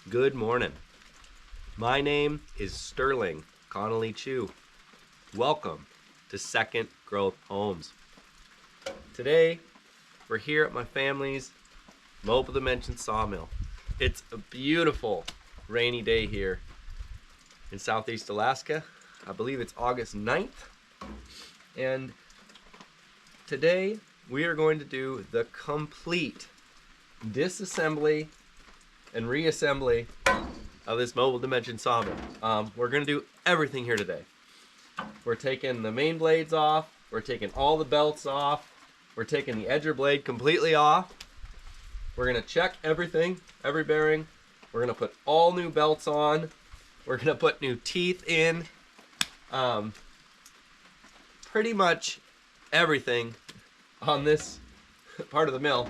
Good morning. My name is Sterling Connolly Chu. Welcome to Second Growth Homes. Today, we're here at my family's Mobile Dimension Sawmill. It's a beautiful rainy day here in Southeast Alaska. I believe it's August 9th. And today, we are going to do the complete disassembly and reassembly of this Mobile Dimension Sawmill. We're going to do everything here today. We're taking the main blades off. We're taking all the belts off. We're taking the edger blade completely off. We're going to check everything, every bearing. We're going to put all new belts on. We're going to put new teeth in. Pretty much everything on this part of the mill,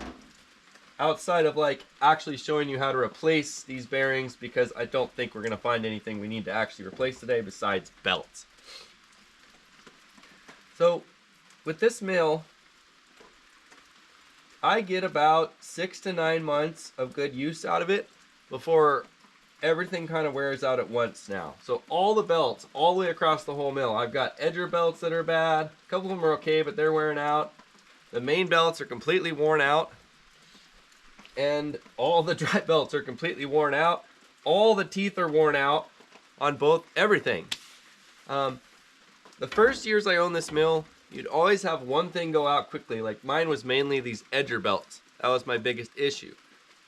outside of like actually showing you how to replace these bearings, because I don't think we're going to find anything we need to actually replace today besides belts. So with this mill, I get about 6 to 9 months of good use out of it before everything kind of wears out at once now. So all the belts, all the way across the whole mill, I've got edger belts that are bad. A couple of them are okay, but they're wearing out. The main belts are completely worn out. And all the dry belts are completely worn out. All the teeth are worn out on both everything. The first years I owned this mill, you'd always have one thing go out quickly. Like mine was mainly these edger belts. That was my biggest issue.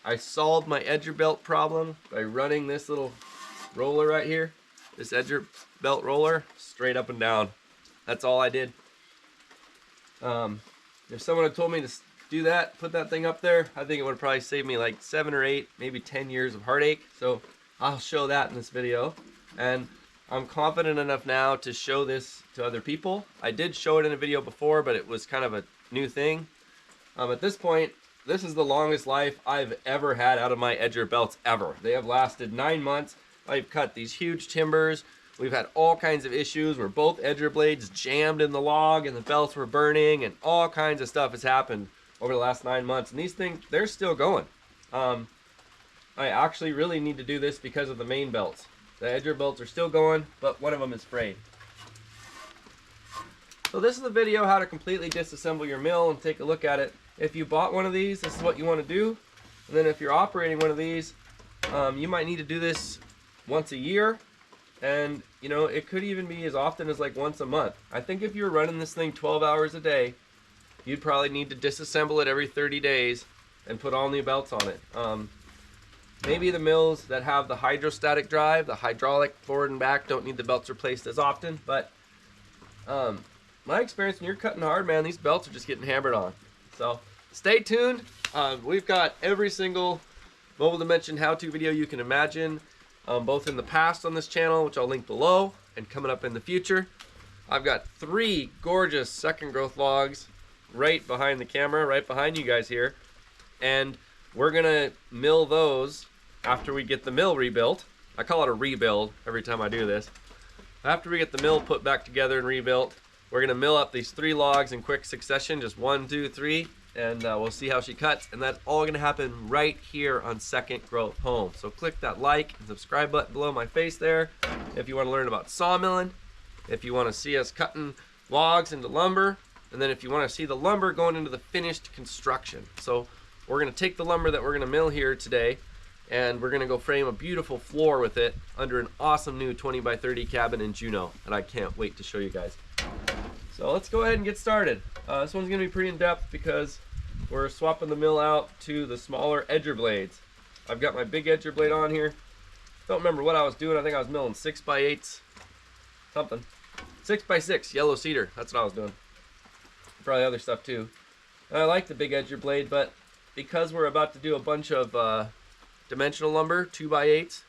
I solved my edger belt problem by running this little roller right here, this edger belt roller, straight up and down. That's all I did. If someone had told me to do that, put that thing up there, I think it would probably save me like 7 or 8, maybe 10 years of heartache. So I'll show that in this video. And I'm confident enough now to show this to other people. I did show it in a video before, but it was kind of a new thing. At this point, this is the longest life I've ever had out of my edger belts ever. They have lasted 9 months. I've cut these huge timbers. We've had all kinds of issues where both edger blades jammed in the log and the belts were burning, and all kinds of stuff has happened over the last 9 months. And these things, they're still going. I actually really need to do this because of the main belts. The edger belts are still going, but one of them is frayed. So this is a video how to completely disassemble your mill and take a look at it. If you bought one of these, this is what you want to do. And then if you're operating one of these, you might need to do this once a year. And you know, it could even be as often as like once a month. I think if you're running this thing 12 hours a day, you'd probably need to disassemble it every 30 days and put all new belts on it. Maybe the mills that have the hydrostatic drive, the hydraulic forward and back, don't need the belts replaced as often. But my experience, when you're cutting hard, man, these belts are just getting hammered on. So stay tuned. We've got every single Mobile Dimension how-to video you can imagine, both in the past on this channel, which I'll link below, and coming up in the future. I've got 3 gorgeous second growth logs right behind the camera, right behind you guys here. And we're gonna mill those after we get the mill rebuilt. I call it a rebuild every time I do this. After we get the mill put back together and rebuilt, we're gonna mill up these 3 logs in quick succession, just 1, 2, 3, and we'll see how she cuts. And that's all gonna happen right here on Second Growth Homes. So click that like and subscribe button below my face there if you wanna learn about sawmilling, if you wanna see us cutting logs into lumber, and then if you wanna see the lumber going into the finished construction. So we're gonna take the lumber that we're gonna mill here today, and we're gonna go frame a beautiful floor with it under an awesome new 20 by 30 cabin in Juneau, and I can't wait to show you guys. So let's go ahead and get started. This one's gonna be pretty in-depth because we're swapping the mill out to the smaller edger blades. I've got my big edger blade on here. Don't remember what I was doing. I think I was milling 6x8s, something. 6x6 yellow cedar, that's what I was doing. Probably other stuff too. And I like the big edger blade, but because we're about to do a bunch of dimensional lumber, 2x8s,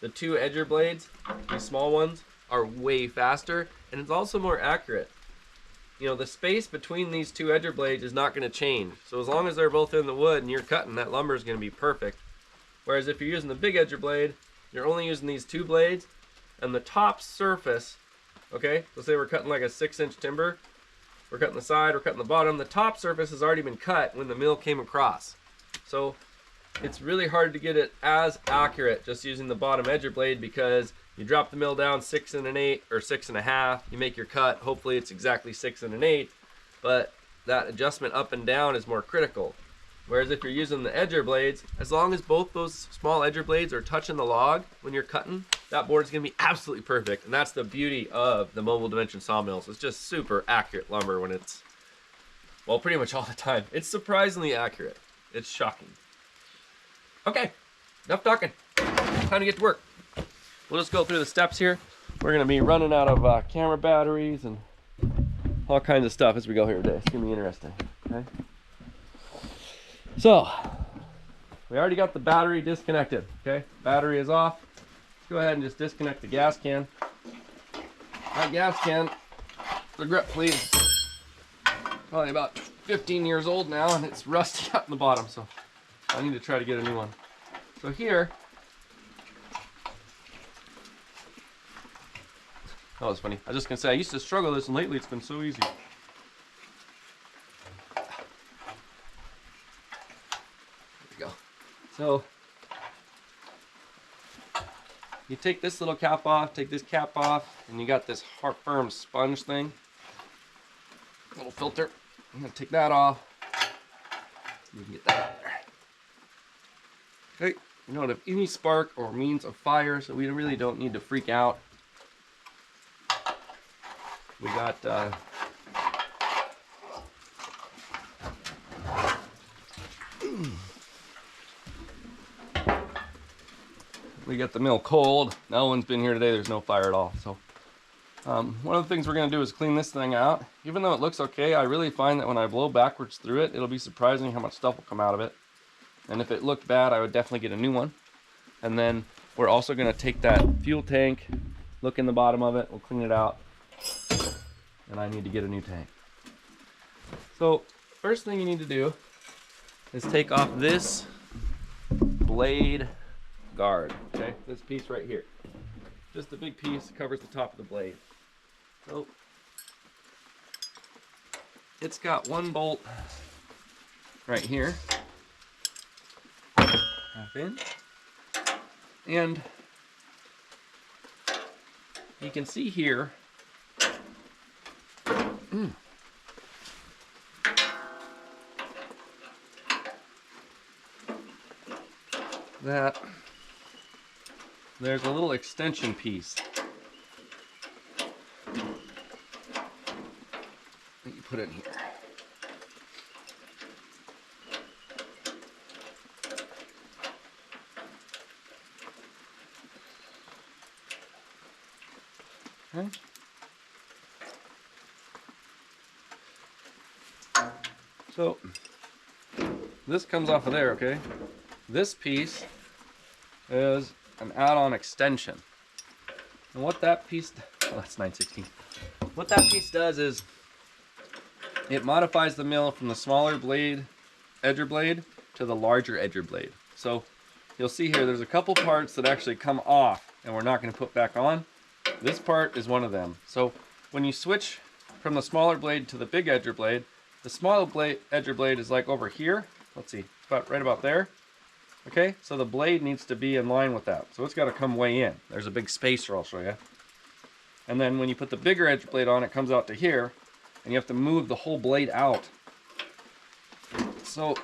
the 2 edger blades, these small ones, are way faster, and it's also more accurate. You know, the space between these 2 edger blades is not going to change. So as long as they're both in the wood and you're cutting, that lumber is going to be perfect. Whereas if you're using the big edger blade, you're only using these 2 blades, and the top surface, okay, let's say we're cutting like a 6-inch timber, we're cutting the side, we're cutting the bottom, the top surface has already been cut when the mill came across. So it's really hard to get it as accurate just using the bottom edger blade, because you drop the mill down 6 1/8 or 6 1/2, you make your cut, hopefully it's exactly 6 1/8, but that adjustment up and down is more critical. Whereas if you're using the edger blades, as long as both those small edger blades are touching the log when you're cutting, that board is going to be absolutely perfect. And that's the beauty of the Mobile Dimension sawmills. It's just super accurate lumber when it's, well, pretty much all the time. It's surprisingly accurate. It's shocking. Okay, enough talking. Time to get to work. We'll just go through the steps here. We're going to be running out of camera batteries and all kinds of stuff as we go here today. It's going to be interesting. Okay. So, we already got the battery disconnected, okay? Battery is off. Let's go ahead and just disconnect the gas can. That gas can, the grip please, probably about 15 years old now, and it's rusty up in the bottom, so I need to try to get a new one. So here, that was funny. I was just gonna say, I used to struggle with this, and lately it's been so easy. So you take this little cap off, take this cap off, and you got this hard, firm sponge thing, little filter. I'm gonna take that off. You can get that out there. Okay, you don't have any spark or means of fire, so we really don't need to freak out. We got we got the mill cold. No one's been here today. There's no fire at all. So one of the things we're going to do is clean this thing out. Even though it looks okay, I really find that when I blow backwards through it, it'll be surprising how much stuff will come out of it. And if it looked bad, I would definitely get a new one. And then we're also going to take that fuel tank, look in the bottom of it, we'll clean it out. And I need to get a new tank. So first thing you need to do is take off this blade guard, okay? This piece right here. Just a big piece that covers the top of the blade. So it's got one bolt right here, half in, and you can see here that there's a little extension piece that you put in here. Okay. So this comes off of there, okay? This piece is an add-on extension. And what that piece, oh, that's 9/16. What that piece does is it modifies the mill from the smaller blade, edger blade, to the larger edger blade. So you'll see here, there's a couple parts that actually come off and we're not going to put back on. This part is one of them. So when you switch from the smaller blade to the big edger blade, the smaller blade, edger blade is like over here. Let's see, right about there. Okay, so the blade needs to be in line with that. So it's got to come way in. There's a big spacer I'll show you. And then when you put the bigger edge blade on, it comes out to here, and you have to move the whole blade out. So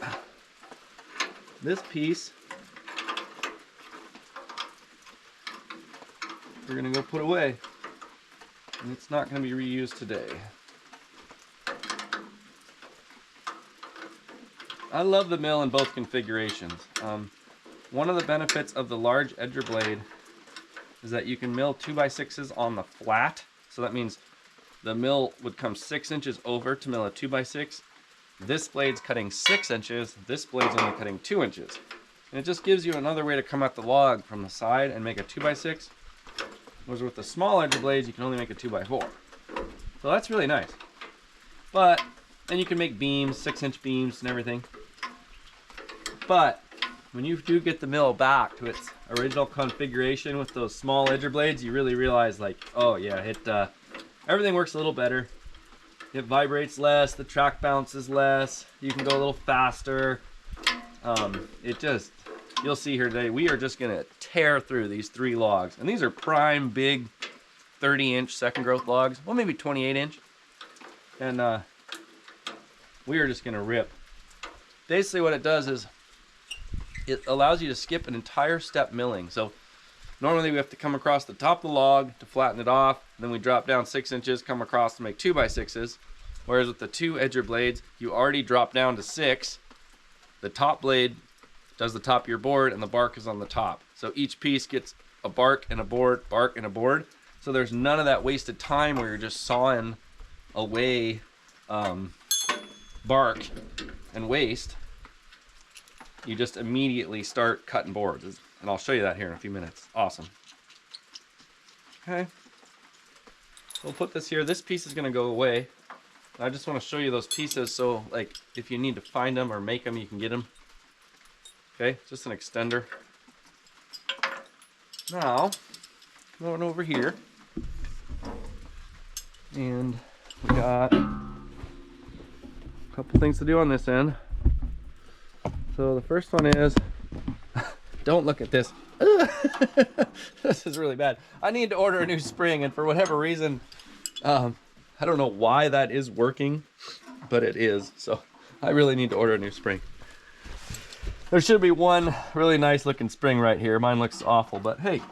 this piece, we're going to go put away, and it's not going to be reused today. I love the mill in both configurations. One of the benefits of the large edger blade is that you can mill 2x6s on the flat. So that means the mill would come 6 inches over to mill a 2x6. This blade's cutting 6 inches. This blade's only cutting 2 inches. And it just gives you another way to come at the log from the side and make a 2x6. Whereas with the small edger blades, you can only make a 2x4. So that's really nice. But then you can make beams, 6-inch beams and everything. But when you do get the mill back to its original configuration with those small edger blades, you really realize, like, oh yeah, everything works a little better. It vibrates less, the track bounces less, you can go a little faster. you'll see here today, we are just gonna tear through these 3 logs. And these are prime, big, 30-inch second growth logs. Well, maybe 28-inch. And we are just gonna rip. Basically what it does is it allows you to skip an entire step milling. So normally we have to come across the top of the log to flatten it off. Then we drop down 6 inches, come across to make 2x6s. Whereas with the 2 edger blades, you already drop down to 6. The top blade does the top of your board and the bark is on the top. So each piece gets a bark and a board, bark and a board. So there's none of that wasted time where you're just sawing away bark and waste. You just immediately start cutting boards. And I'll show you that here in a few minutes. Awesome. Okay. We'll put this here. This piece is going to go away. I just want to show you those pieces so like if you need to find them or make them, you can get them. Okay, just an extender. Now, going over here. And we got a couple things to do on this end. So the first one is, don't look at this. This is really bad. I need to order a new spring, and for whatever reason, I don't know why that is working, but it is. So I really need to order a new spring. There should be one really nice looking spring right here. Mine looks awful, but hey.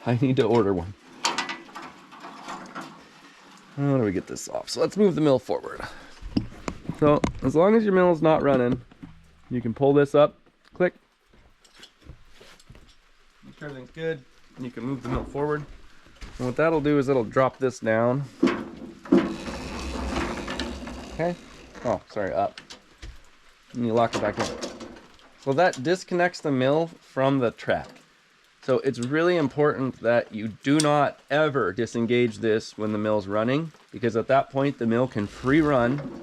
I need to order one. How do we get this off? So let's move the mill forward. So as long as your mill is not running, you can pull this up, click. Make sure everything's good, and you can move the mill forward. And what that'll do is it'll drop this down. Okay. Oh, sorry, up. And you lock it back in. So that disconnects the mill from the track. So it's really important that you do not ever disengage this when the mill's running, because at that point the mill can free run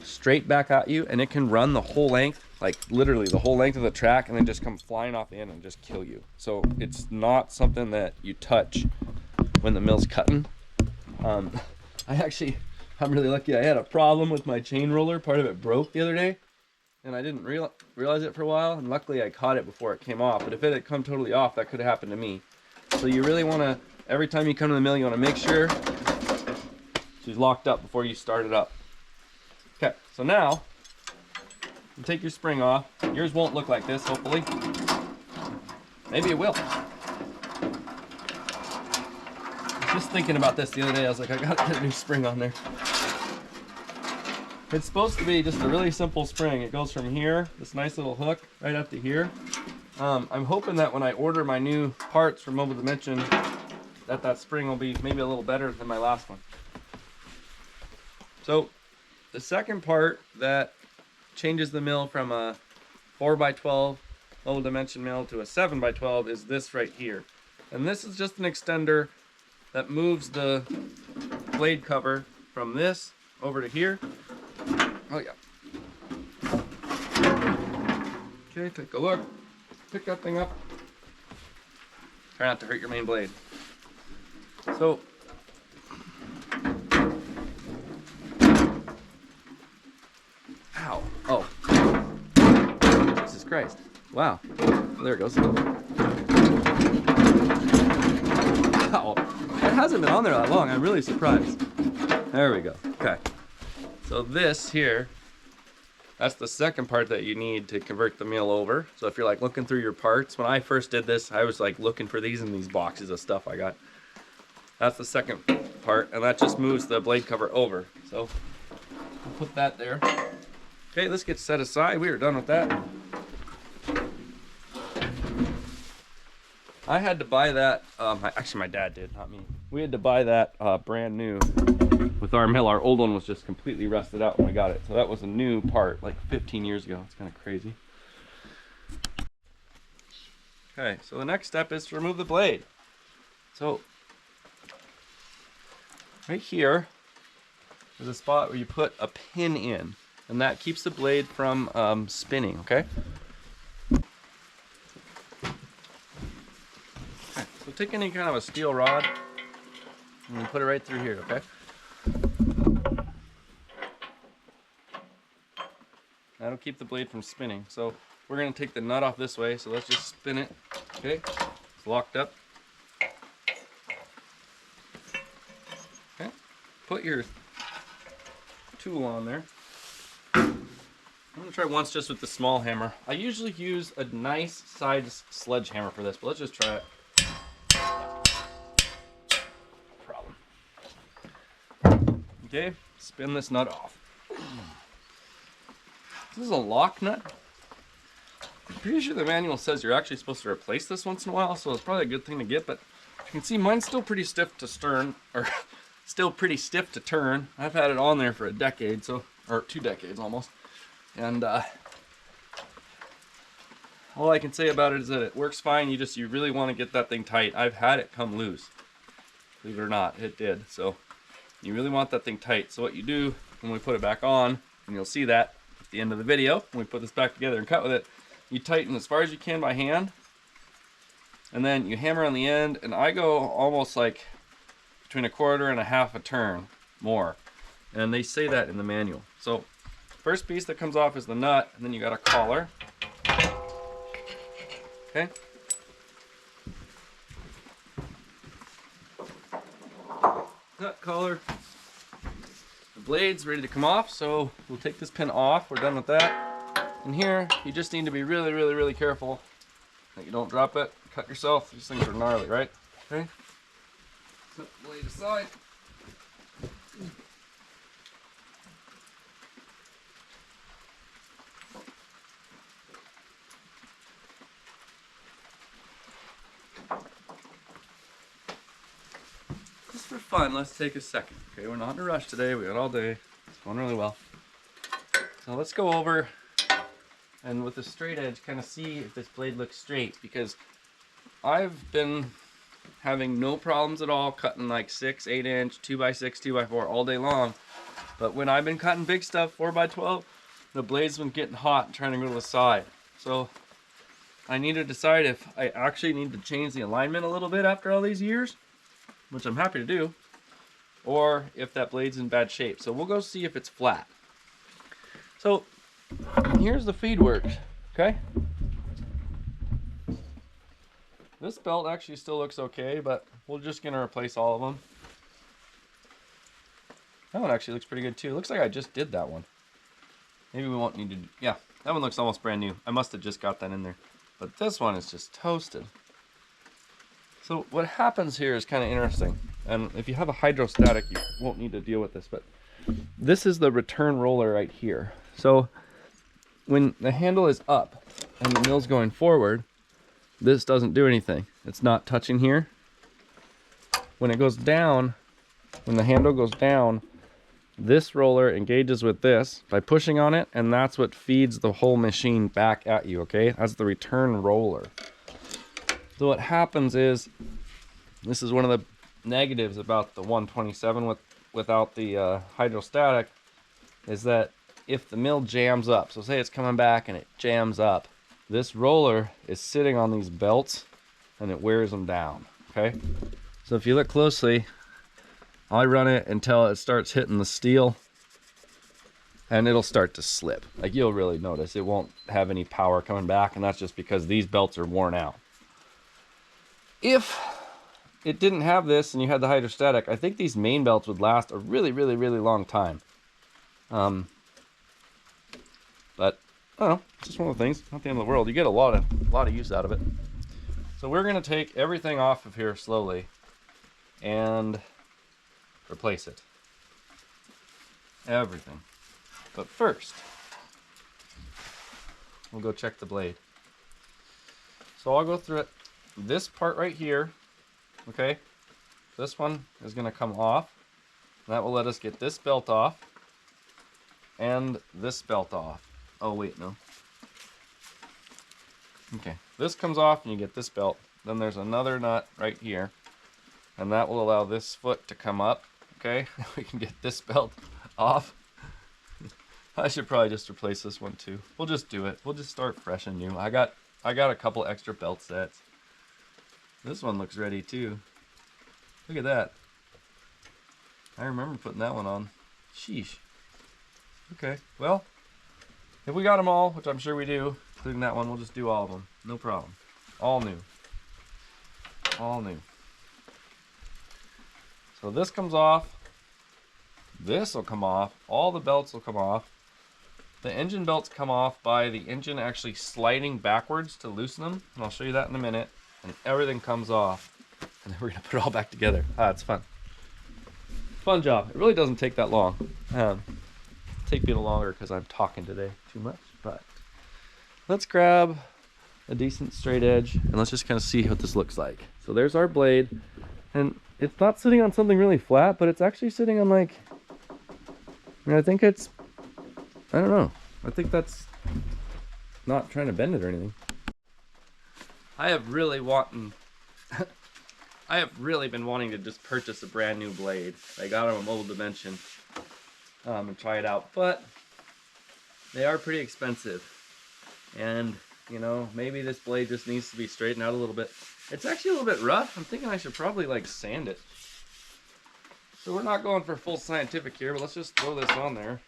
straight back at you, and it can run the whole length, like literally the whole length of the track, and then just come flying off the end and just kill you. So it's not something that you touch when the mill's cutting. I'm really lucky. I had a problem with my chain roller. Part of it broke the other day, and I didn't realize it for a while, and luckily I caught it before it came off. But if it had come totally off, that could have happened to me. So you really want to, every time you come to the mill, you want to make sure she's locked up before you start it up. Okay, so now you take your spring off. Yours won't look like this, hopefully. Maybe it will. I was just thinking about this the other day. I was like, I gotta get a new spring on there. It's supposed to be just a really simple spring. It goes from here, this nice little hook, right up to here. I'm hoping that when I order my new parts from Mobile Dimension, that spring will be maybe a little better than my last one. So the second part that changes the mill from a 4x12 Mobile Dimension mill to a 7x12 is this right here. And this is just an extender that moves the blade cover from this over to here. Oh yeah. Okay, take a look. Pick that thing up. Try not to hurt your main blade. So ow. Oh. Jesus Christ. Wow. There it goes. Wow. It hasn't been on there that long. I'm really surprised. There we go. Okay. So this here, that's the second part that you need to convert the mill over. So if you're like looking through your parts, when I first did this, I was like looking for these in these boxes of stuff I got. That's the second part, and that just moves the blade cover over. So we'll put that there. Okay, this gets set aside. We are done with that. I had to buy that, actually my dad did, not me. We had to buy that brand new with our mill. Our old one was just completely rusted out when we got it. So that was a new part, like 15 years ago. It's kind of crazy. Okay, so the next step is to remove the blade. So right here is a spot where you put a pin in, and that keeps the blade from spinning, okay? So take any kind of a steel rod and put it right through here, okay? keep the blade from spinning. So we're going to take the nut off this way, so let's just spin it. Okay, it's locked up. Okay, put your tool on there. I'm going to try once just with the small hammer. I usually use a nice size sledgehammer for this, but let's just try it. Problem. Okay, spin this nut off. This is a lock nut. I'm pretty sure the manual says you're actually supposed to replace this once in a while, so it's probably a good thing to get, but you can see mine's still pretty stiff to turn, or still pretty stiff to turn. I've had it on there for a decade, so, or 2 decades almost. And all I can say about it is that it works fine. You really want to get that thing tight. I've had it come loose. Believe it or not, it did. So you really want that thing tight. So what you do when we put it back on, and you'll see that at the end of the video, when we put this back together and cut with it, you tighten as far as you can by hand, and then you hammer on the end, and I go almost like between 1/4 and 1/2 turn more. And they say that in the manual. So first piece that comes off is the nut, and then you got a collar. Okay. Nut, collar. The blade's ready to come off, so we'll take this pin off. We're done with that. And here, you just need to be really, really, really careful that you don't drop it, cut yourself. These things are gnarly, right? Okay. Set the blade aside. Just for fun, let's take a second. Okay, we're not in a rush today. We got all day. It's going really well. So let's go over and with a straight edge kind of see if this blade looks straight, because I've been having no problems at all cutting like 6, 8 inch, 2x6, 2x4 all day long. But when I've been cutting big stuff, 4x12, the blade's been getting hot and trying to go to the side. So I need to decide if I actually need to change the alignment a little bit after all these years, which I'm happy to do, or if that blade's in bad shape. So we'll go see if it's flat. So here's the Feedworks, okay? This belt actually still looks okay, but we're just gonna replace all of them. That one actually looks pretty good too. Looks like I just did that one. Maybe we won't need to, yeah, that one looks almost brand new. I must have just got that in there. But this one is just toasted. So what happens here is kind of interesting. And if you have a hydrostatic, you won't need to deal with this, but this is the return roller right here. So when the handle is up and the mill's going forward, this doesn't do anything. It's not touching here. When it goes down, when the handle goes down, this roller engages with this by pushing on it, and that's what feeds the whole machine back at you, okay? That's the return roller. So what happens is, this is one of the negatives about the 127 without the hydrostatic, is that if the mill jams up, so say it's coming back and it jams up, this roller is sitting on these belts and it wears them down, okay? So if you look closely, I run it until it starts hitting the steel and it'll start to slip. Like, you'll really notice it won't have any power coming back, and that's just because these belts are worn out. If it didn't have this and you had the hydrostatic, I think these main belts would last a really, really, really long time. But I don't know, it's just one of the things, not the end of the world. You get a lot of use out of it. So we're gonna take everything off of here slowly and replace it. Everything. But first, we'll go check the blade. So I'll go through it. This part right here, okay, this one is gonna come off. That will let us get this belt off and this belt off. Oh wait, no. Okay, this comes off and you get this belt. Then there's another nut right here, and that will allow this foot to come up. Okay, we can get this belt off. I should probably just replace this one too. We'll just do it. We'll just start fresh and new. I got a couple extra belt sets. This one looks ready too. Look at that. I remember putting that one on. Sheesh. Okay, well, If we got them all, which I'm sure we do, including that one, we'll just do all of them. No problem. All new. All new. So this comes off. This will come off. All the belts will come off. The engine belts come off by the engine actually sliding backwards to loosen them. And I'll show you that in a minute. And everything comes off. And then we're going to put it all back together. Ah, it's fun. Fun job. It really doesn't take that long. Take me a little longer because I'm talking today too much. But let's grab a decent straight edge and let's just kind of see what this looks like. So there's our blade, and it's not sitting on something really flat, but it's actually sitting on like, I mean, I think it's, I don't know, I think that's not trying to bend it or anything. I have really been wanting to just purchase a brand new blade. I got it on Mobile Dimension and try it out, but they are pretty expensive. And you know, maybe this blade just needs to be straightened out a little bit. It's actually a little bit rough. I'm thinking I should probably like sand it. So we're not going for full scientific here, but let's just throw this on there.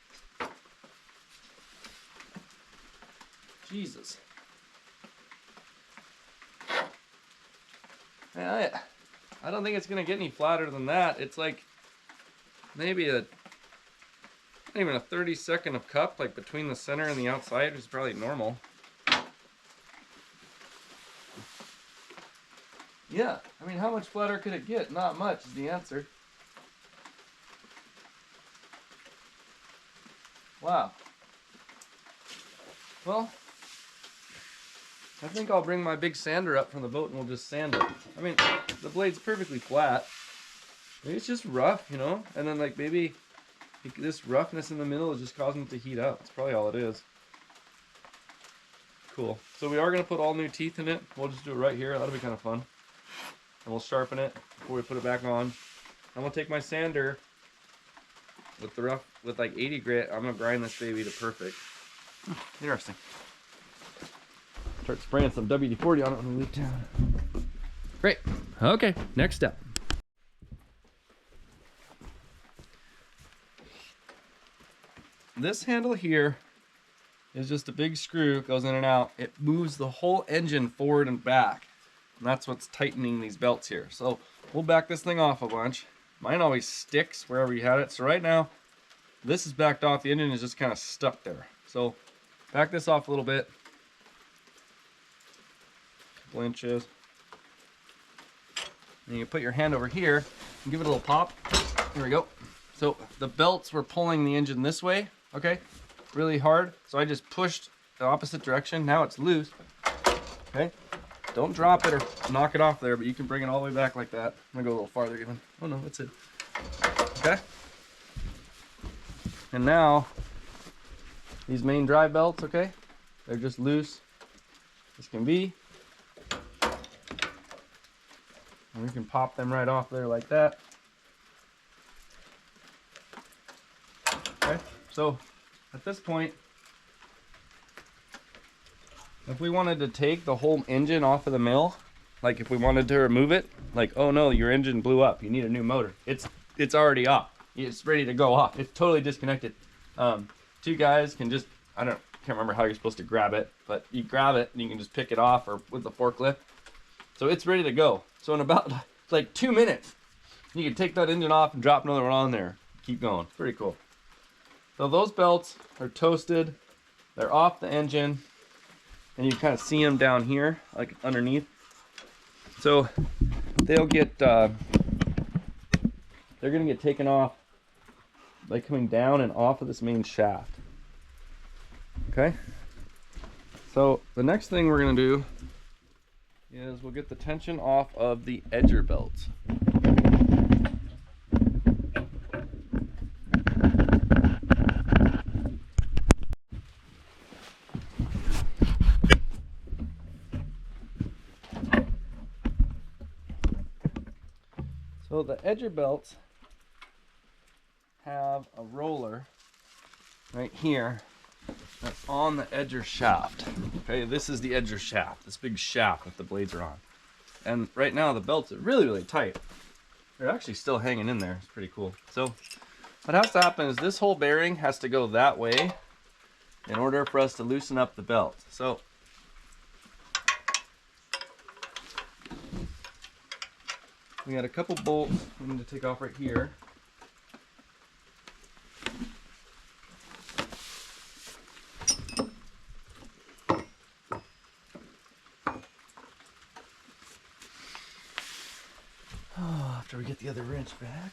Jesus. Man, I don't think it's gonna get any flatter than that. It's like maybe not even a 30-second of cup, like between the center and the outside, is probably normal. Yeah, I mean, how much flatter could it get? Not much is the answer. Wow. Well, I think I'll bring my big sander up from the boat and we'll just sand it. I mean, the blade's perfectly flat. Maybe it's just rough, you know? And then like maybe this roughness in the middle is just causing it to heat up. That's probably all it is. Cool. So we are going to put all new teeth in it. We'll just do it right here. That'll be kind of fun. And we'll sharpen it before we put it back on. I'm gonna take my sander with the rough, with like 80 grit. I'm gonna grind this baby to perfect. Interesting. Start spraying some WD-40 on it when we leave town. Great. Okay, next step. This handle here is just a big screw, goes in and out. It moves the whole engine forward and back. And that's what's tightening these belts here. So we'll back this thing off a bunch. Mine always sticks wherever you had it. So right now, this is backed off. The engine is just kind of stuck there. So back this off a little bit. A couple inches. And you put your hand over here and give it a little pop. There we go. So the belts were pulling the engine this way, okay? Really hard. So I just pushed the opposite direction. Now it's loose, okay? Don't drop it or knock it off there, but you can bring it all the way back like that. I'm gonna go a little farther even. Oh no, that's it. Okay. And now, these main drive belts, okay? They're just loose as can be. And we can pop them right off there like that. Okay, so at this point, if we wanted to take the whole engine off of the mill, like if we wanted to remove it, like, oh no, your engine blew up, you need a new motor. It's already off. It's ready to go off. It's totally disconnected. Two guys can just, can't remember how you're supposed to grab it, but you grab it and you can just pick it off or with the forklift. So it's ready to go. So in about like 2 minutes, you can take that engine off and drop another one on there. Keep going. Pretty cool. So those belts are toasted. They're off the engine. And you kind of see them down here, like underneath. So they'll get, they're gonna get taken off by coming down and off of this main shaft. Okay. So the next thing we're gonna do is we'll get the tension off of the edger belts. So the edger belts have a roller right here that's on the edger shaft. Okay, this is the edger shaft, this big shaft that the blades are on. And right now the belts are really, really tight. They're actually still hanging in there. It's pretty cool. So what has to happen is this whole bearing has to go that way in order for us to loosen up the belt. So we got a couple bolts we need to take off right here. After we get the other wrench back.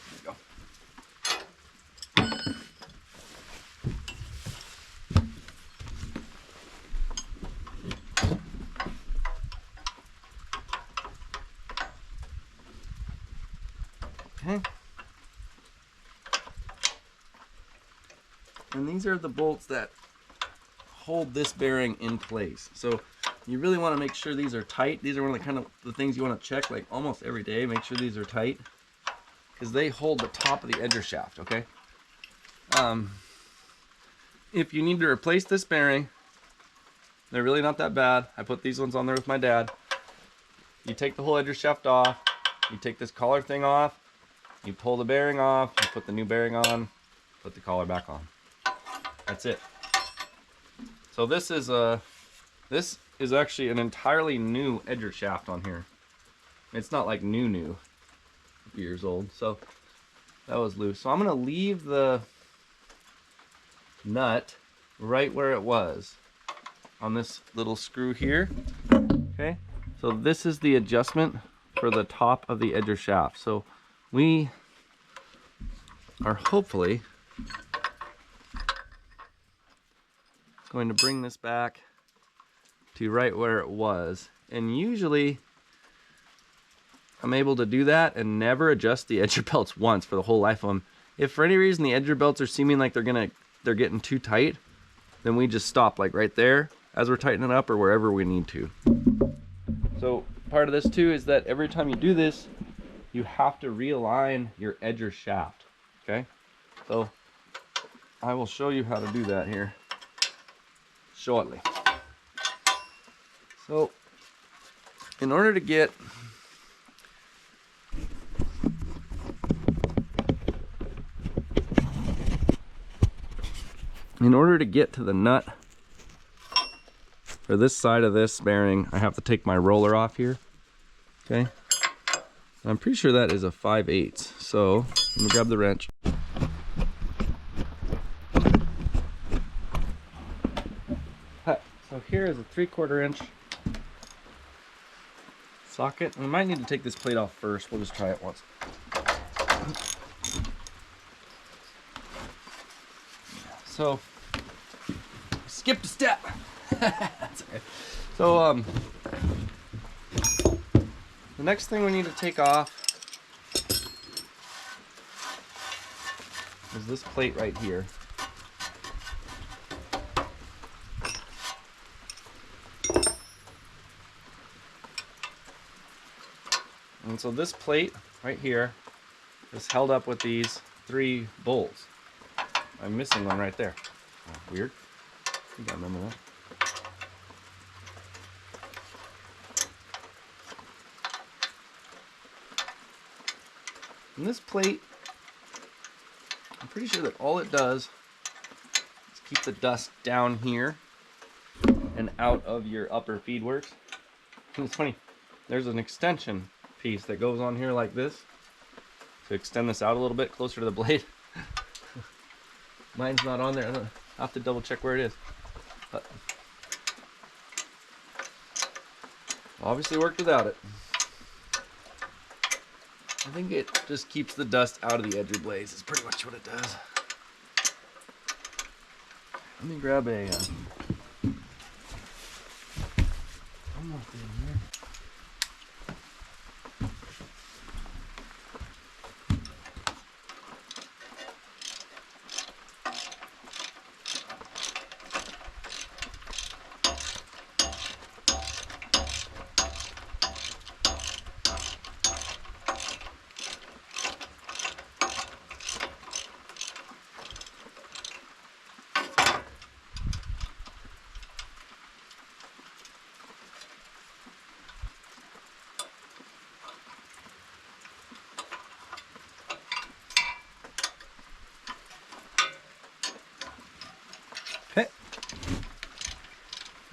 There we go. Okay. And these are the bolts that hold this bearing in place. So you really want to make sure these are tight. These are one of the kind of the things you want to check like almost every day. Make sure these are tight because they hold the top of the edger shaft. Okay. If you need to replace this bearing, they're really not that bad. I put these ones on there with my dad. You take the whole edger shaft off. You take this collar thing off. You pull the bearing off. You put the new bearing on. Put the collar back on. That's it. So this is actually an entirely new edger shaft on here. It's not like new, years old. So that was loose. So I'm gonna leave the nut right where it was on this little screw here. Okay. So this is the adjustment for the top of the edger shaft. So we are hopefully going to bring this back to right where it was. And usually I'm able to do that and never adjust the edger belts once for the whole life of them. If for any reason the edger belts are seeming like they're getting too tight, then we just stop like right there as we're tightening it up or wherever we need to. So part of this too is that every time you do this, you have to realign your edger shaft. Okay, so I will show you how to do that here shortly. So in order to get to the nut for this side of this bearing, I have to take my roller off here. Okay, I'm pretty sure that is a 5/8. So let me grab the wrench. So here is a 3/4 inch socket. We might need to take this plate off first. We'll just try it once. So skipped a step. That's okay. So the next thing we need to take off is this plate right here. And so this plate right here is held up with these 3 bolts. I'm missing one right there. Oh, weird. I think I remember that. And this plate, I'm pretty sure that all it does is keep the dust down here and out of your upper Feedworks. And it's funny, there's an extension piece that goes on here like this to extend this out a little bit closer to the blade. Mine's not on there. I'll have to double check where it is. But obviously worked without it. I think it just keeps the dust out of the edger blades is pretty much what it does. Let me grab a almost in here.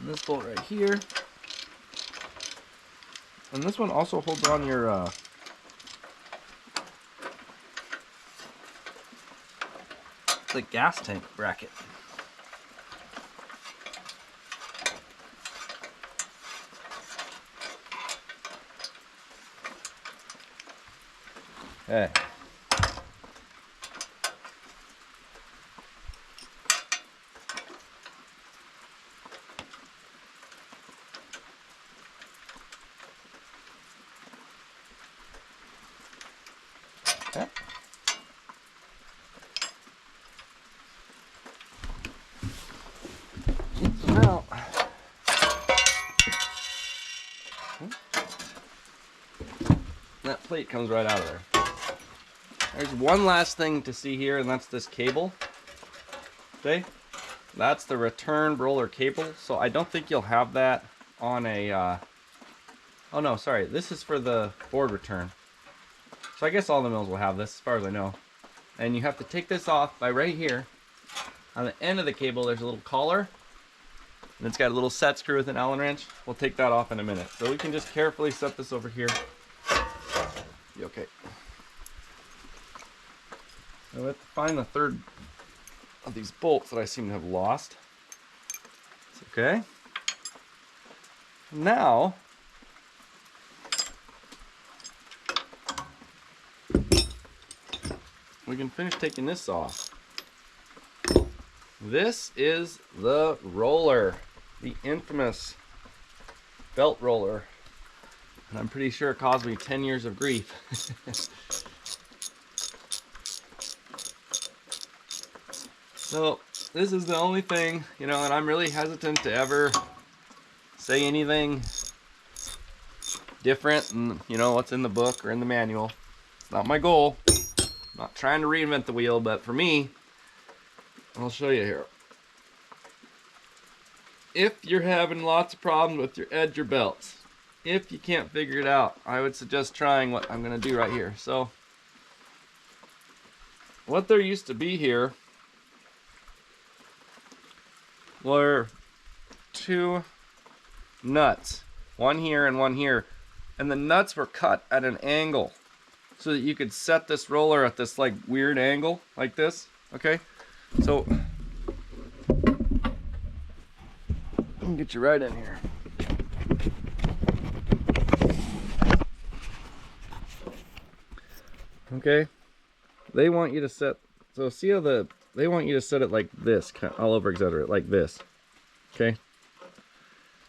this bolt right here. And this one also holds on your the gas tank bracket. Okay. Okay. So now, that plate comes right out of there. There's one last thing to see here, and that's this cable. Okay, that's the return roller cable. So I don't think you'll have that on a. Oh no, sorry. This is for the board return. So I guess all the mills will have this, as far as I know. And you have to take this off by right here. On the end of the cable, there's a little collar. And it's got a little set screw with an Allen wrench. We'll take that off in a minute. So we can just carefully set this over here. Be okay. So we have to find the third of these bolts that I seem to have lost. It's okay. Now, we can finish taking this off. This is the roller, the infamous belt roller. And I'm pretty sure it caused me 10 years of grief. So this is the only thing, you know, and I'm really hesitant to ever say anything different than, you know, what's in the book or in the manual. It's not my goal. I'm not trying to reinvent the wheel, but for me, I'll show you here. If you're having lots of problems with your edger belts, if you can't figure it out, I would suggest trying what I'm going to do right here. So what there used to be here were two nuts, one here and one here, and the nuts were cut at an angle so that you could set this roller at this like weird angle like this. Okay, so I'll get you right in here. Okay, they want you to set, so see how they want you to set it like this. I'll over exaggerate, like this. Okay,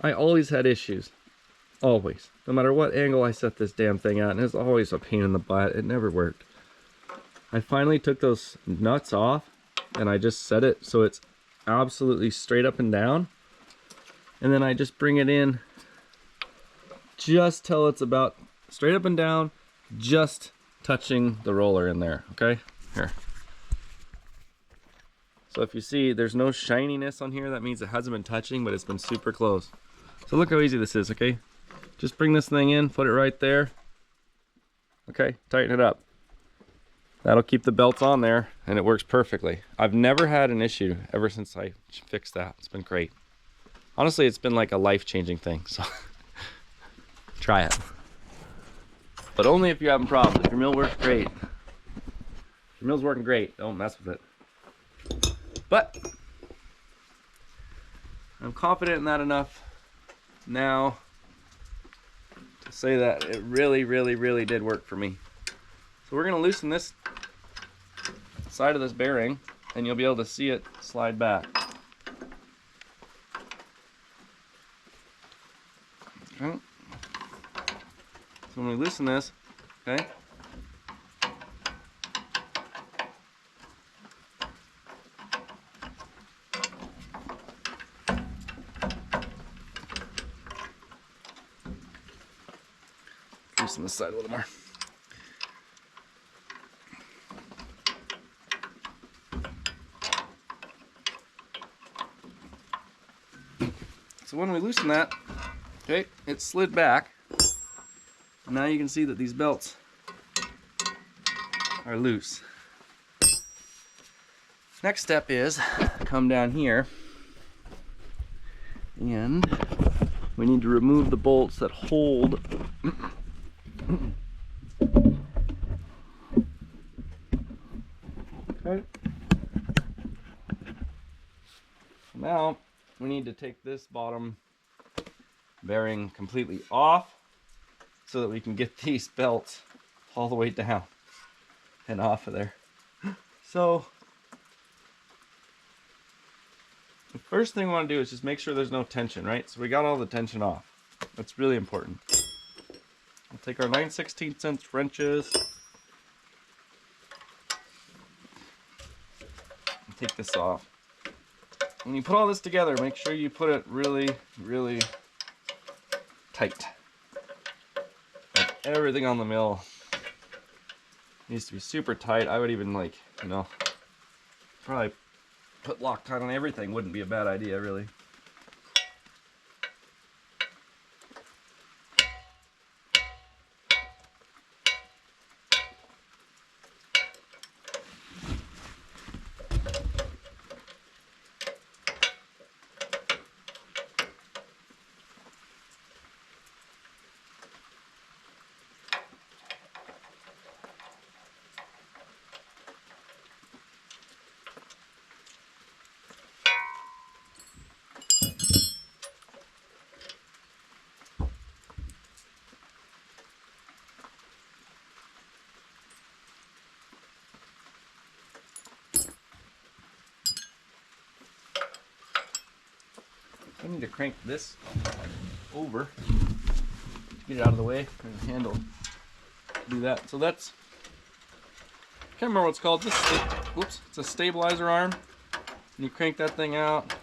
I always had issues, always, no matter what angle I set this damn thing at, and it's always a pain in the butt. It never worked. I finally took those nuts off and I just set it so it's absolutely straight up and down, and then I just bring it in just till it's about straight up and down, just touching the roller in there. Okay, here. So if you see there's no shininess on here, that means it hasn't been touching, but it's been super close. So look how easy this is. Okay, just bring this thing in, put it right there. Okay, tighten it up. That'll keep the belts on there, and it works perfectly. I've never had an issue ever since I fixed that. It's been great. Honestly, it's been like a life-changing thing, so try it. But only if you're having problems. If your mill works great. If your mill's working great, don't mess with it. But I'm confident in that enough now to say that it really, really, really did work for me. So we're going to loosen this side of this bearing, and you'll be able to see it slide back. Okay. So when we loosen this, okay, loosen this side a little more. So when we loosen that, okay, it slid back. Now you can see that these belts are loose. Next step is come down here And we need to remove the bolts that hold okay. Now we need to take this bottom bearing completely off so that we can get these belts all the way down and off of there. So the first thing we want to do is just make sure there's no tension, right? So we got all the tension off. That's really important. We'll take our 9/16" wrenches and take this off. When you put all this together, make sure you put it really, really tight. Like everything on the mill needs to be super tight. I would even, like, you know, probably put Loctite on everything. Wouldn't be a bad idea, really. I need to crank this over to get it out of the way. There's a handle to do that. So that's, can't remember what it's called. Whoops, it's a stabilizer arm. And you crank that thing out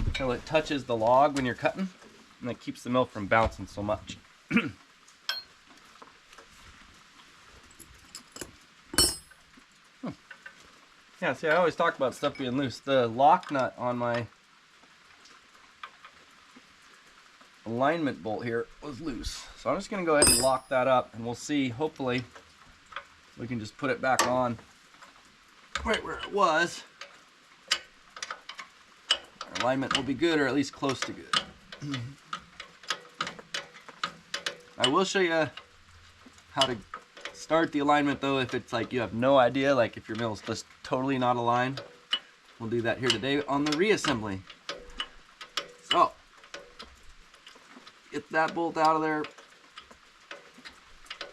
until it touches the log when you're cutting, and that keeps the mill from bouncing so much. Yeah, see, I always talk about stuff being loose. The lock nut on my alignment bolt here was loose. So I'm just going to go ahead and lock that up, and we'll see, hopefully, we can just put it back on right where it was. Our alignment will be good, or at least close to good. I will show you how to start the alignment, though, if it's like you have no idea, like if your mill is just totally not aligned. We'll do that here today on the reassembly. So, get that bolt out of there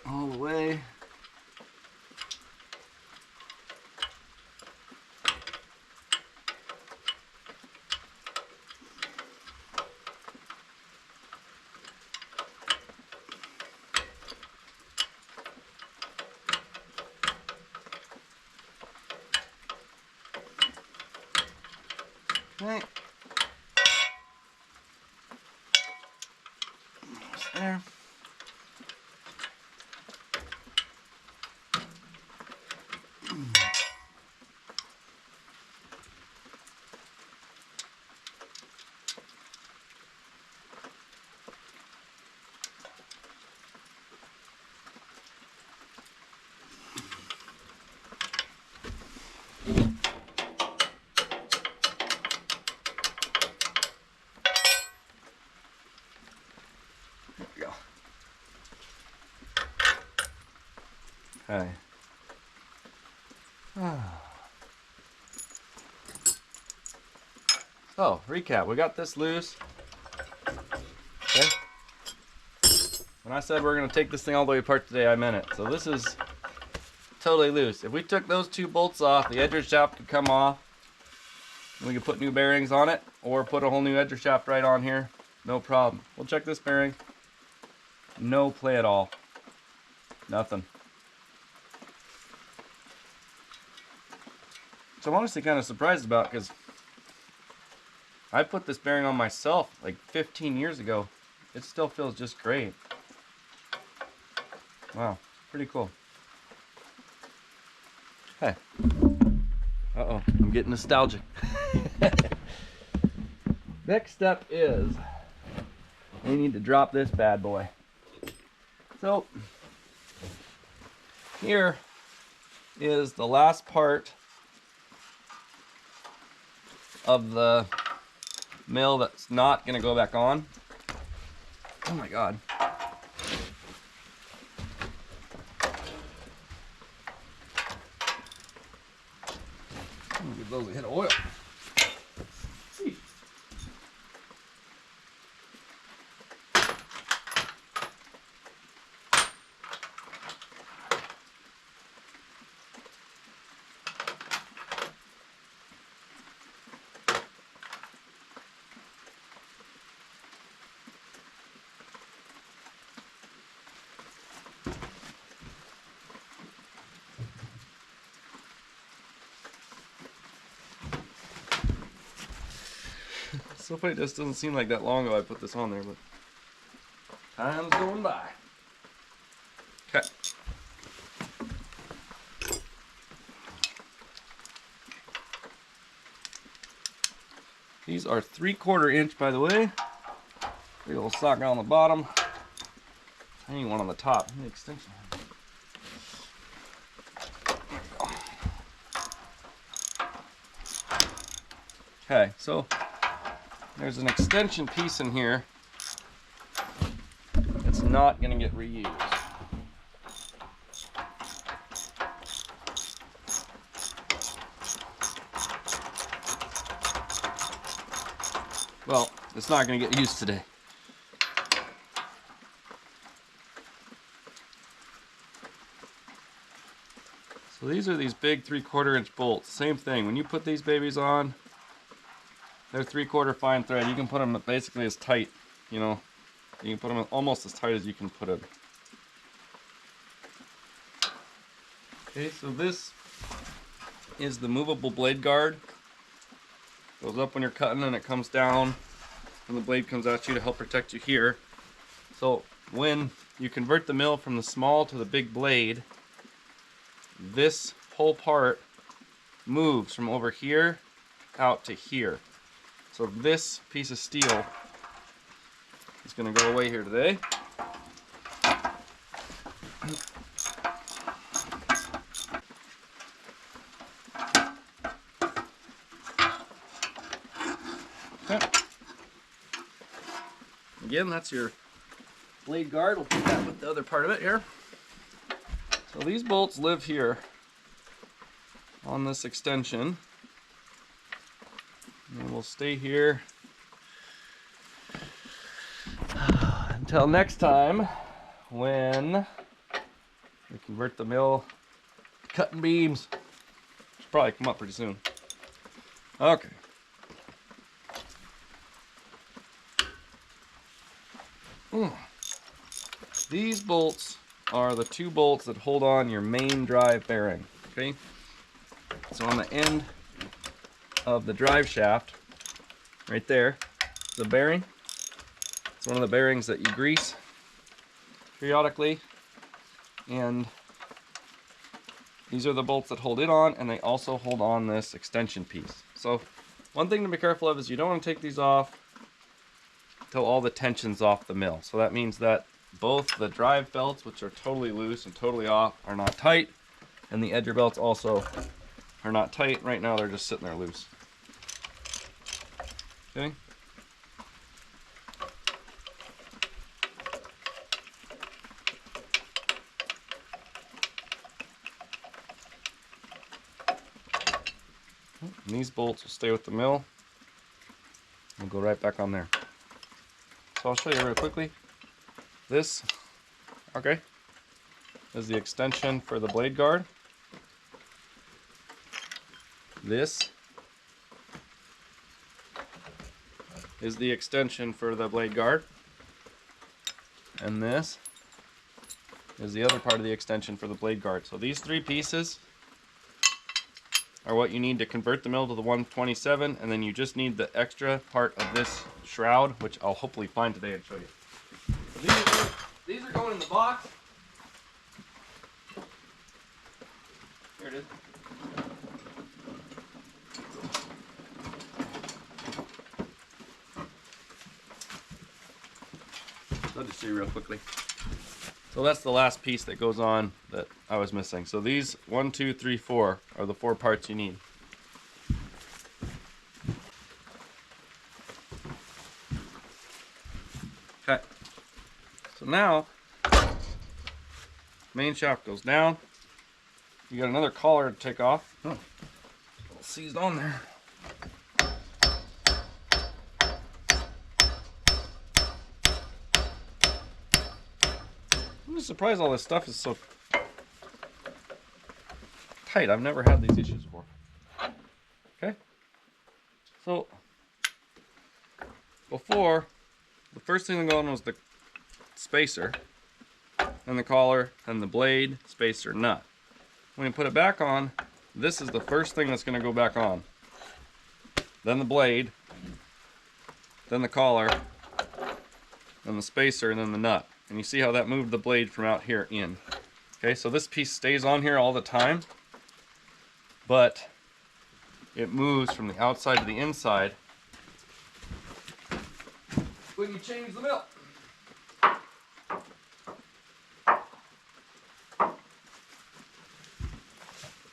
all the way. Okay. There. Okay. So, recap. We got this loose. Okay. When I said we're going to take this thing all the way apart today, I meant it. So this is totally loose. If we took those two bolts off, the edger shaft could come off. And we could put new bearings on it, or put a whole new edger shaft right on here. No problem. We'll check this bearing. No play at all. Nothing. So I'm honestly kind of surprised about, because I put this bearing on myself like 15 years ago. It still feels just great. Wow, pretty cool. Hey. Uh-oh, I'm getting nostalgic. Next step is we need to drop this bad boy. So here is the last part of the mill that's not going to go back on. Oh my God. Give those a hit of oil. So funny, it just doesn't seem like that long ago I put this on there, but time's going by. Okay. These are 3/4 inch, by the way. Big little socket on the bottom. Tiny one on the top. The extension. Okay, so there's an extension piece in here that's not going to get reused. Well, it's not going to get used today. So these are these big 3/4 inch bolts. Same thing, when you put these babies on, they're 3/4 fine thread. You can put them basically as tight, you know, you can put them almost as tight as you can put them. Okay, so this is the movable blade guard. Goes up when you're cutting and it comes down when the blade comes at you to help protect you here. So when you convert the mill from the small to the big blade, this whole part moves from over here out to here. So this piece of steel is going to go away here today. Okay. Again, that's your blade guard. We'll put that with the other part of it here. So these bolts live here on this extension. And we'll stay here until next time when we convert the mill to cutting beams. Should probably come up pretty soon. Okay. These bolts are the 2 bolts that hold on your main drive bearing. Okay. So on the end of the drive shaft, right there, the bearing. It's one of the bearings that you grease periodically, and these are the bolts that hold it on, and they also hold on this extension piece. So one thing to be careful of is you don't want to take these off until all the tension's off the mill. So that means that both the drive belts, which are totally loose and totally off, are not tight, and the edger belts also are not tight. Right now they're just sitting there loose. Okay. And these bolts will stay with the mill. We'll go right back on there. So I'll show you real quickly. This, okay, is the extension for the blade guard. This is the extension for the blade guard, and this is the other part of the extension for the blade guard. So these 3 pieces are what you need to convert the mill to the 127, and then you just need the extra part of this shroud, which I'll hopefully find today and show you. So these are going in the box. Here it is. I'll just show you real quickly. So that's the last piece that goes on that I was missing. So these 1, 2, 3, 4 are the 4 parts you need. So now, main shaft goes down. You got another collar to take off. Oh, seized on there. I'm just surprised all this stuff is so tight. I've never had these issues before. Okay. So before, the first thing that went on was the spacer, and the collar, and the blade, spacer, nut. When you put it back on, this is the first thing that's going to go back on. Then the blade, then the collar, then the spacer, and then the nut. And you see how that moved the blade from out here in. Okay, so this piece stays on here all the time, but it moves from the outside to the inside when you change the mill.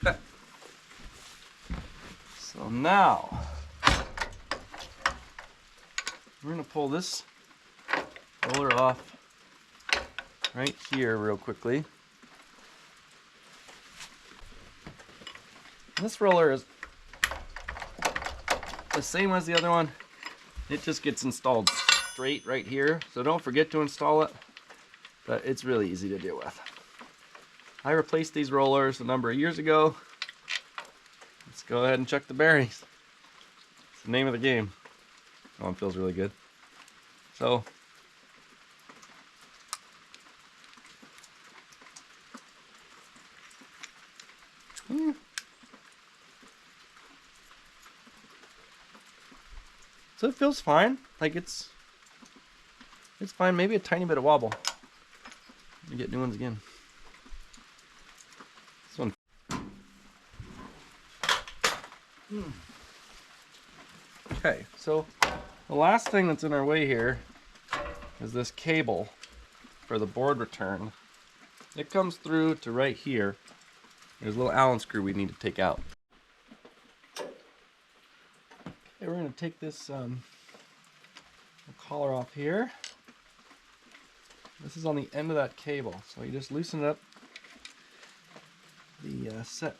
Okay. So now we're going to pull this roller off right here real quickly. This roller is the same as the other one. It just gets installed straight right here, so don't forget to install it, but it's really easy to deal with. I replaced these rollers a number of years ago. Let's go ahead and check the bearings. It's the name of the game. Oh, it feels really good. So So it feels fine. Like it's fine. Maybe a tiny bit of wobble. Let me get new ones again. This one. Okay, so the last thing that's in our way here is this cable for the board return. It comes through to right here. There's a little Allen screw we need to take out. Okay, we're going to take this collar off here. This is on the end of that cable, so you just loosen it up. The set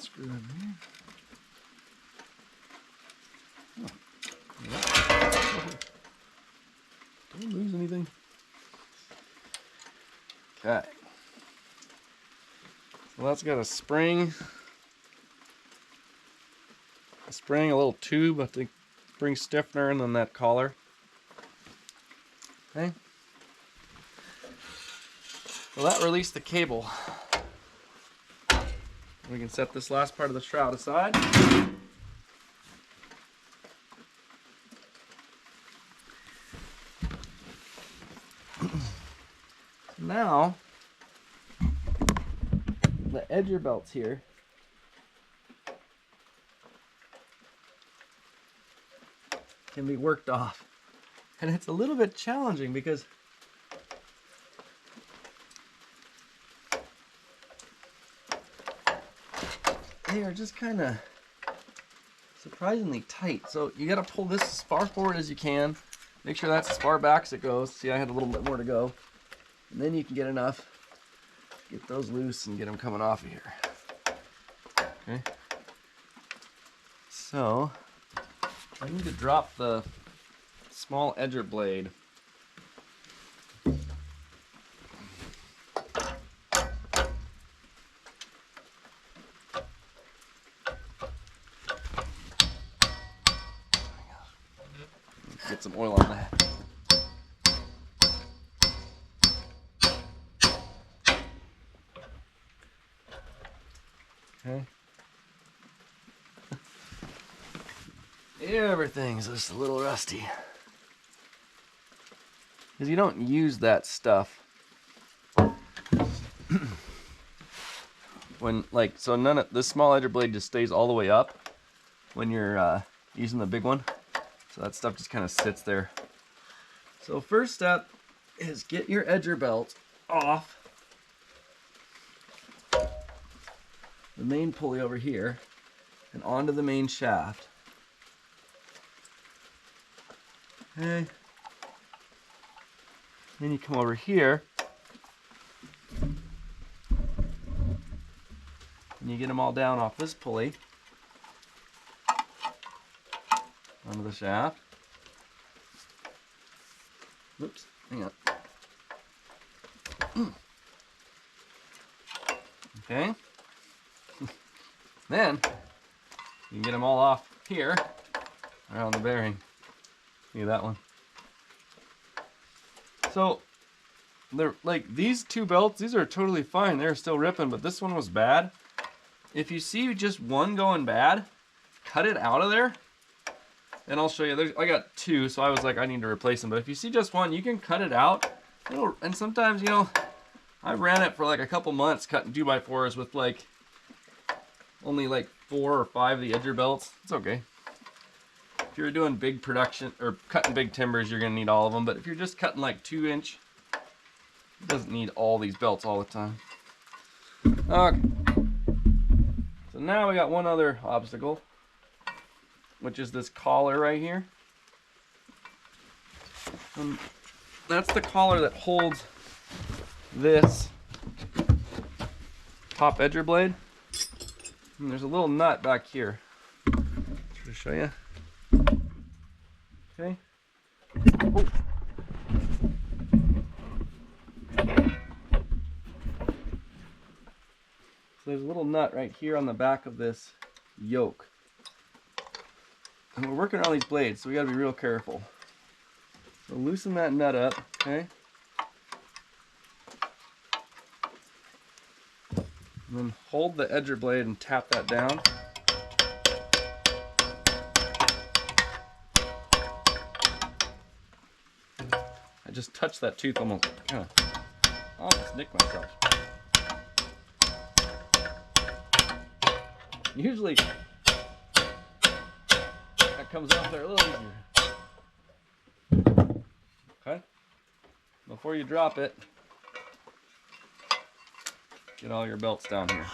screw in here. Oh. Yeah. Don't lose anything. Okay. So that's got a spring. A spring, a little tube, I think, spring stiffener, and then that collar. Okay. Well, that released the cable. We can set this last part of the shroud aside. Now, the edger belts here can be worked off. And it's a little bit challenging because they are just kind of surprisingly tight. So you got to pull this as far forward as you can. Make sure that's as far back as it goes. See, I had a little bit more to go. And then you can get enough. Get those loose and get them coming off of here. Okay. So I need to drop the small edger blade. Get some oil on that. Okay. Everything's just a little rusty. Because you don't use that stuff when, like, so none of this small edger blade just stays all the way up when you're using the big one. So that stuff just kind of sits there. So first step is get your edger belt off the main pulley over here and onto the main shaft. Okay. Then you come over here and you get them all down off this pulley onto the shaft. Oops, hang on. Okay. Then you can get them all off here around the bearing. See that one? So they're like these two belts, these are totally fine. They're still ripping, but this one was bad. If you see just one going bad, cut it out of there. And I'll show you. I got two, so I was like, I need to replace them. But if you see just one, you can cut it out. And sometimes, you know, I ran it for like a couple months cutting 2x4s with like only like 4 or 5 of the edger belts. It's okay. If you're doing big production or cutting big timbers, you're gonna need all of them. But if you're just cutting like 2-inch, it doesn't need all these belts all the time. Okay. So now we got one other obstacle, which is this collar right here. That's the collar that holds this top edger blade. And there's a little nut back here. To show you. Okay. Oh. So there's a little nut right here on the back of this yoke. And we're working on these blades, so we gotta be real careful. So loosen that nut up, okay? And then hold the edger blade and tap that down. I just touched that tooth almost, kind of, almost nicked myself. Usually, that comes off there a little easier. Okay, before you drop it, get all your belts down here.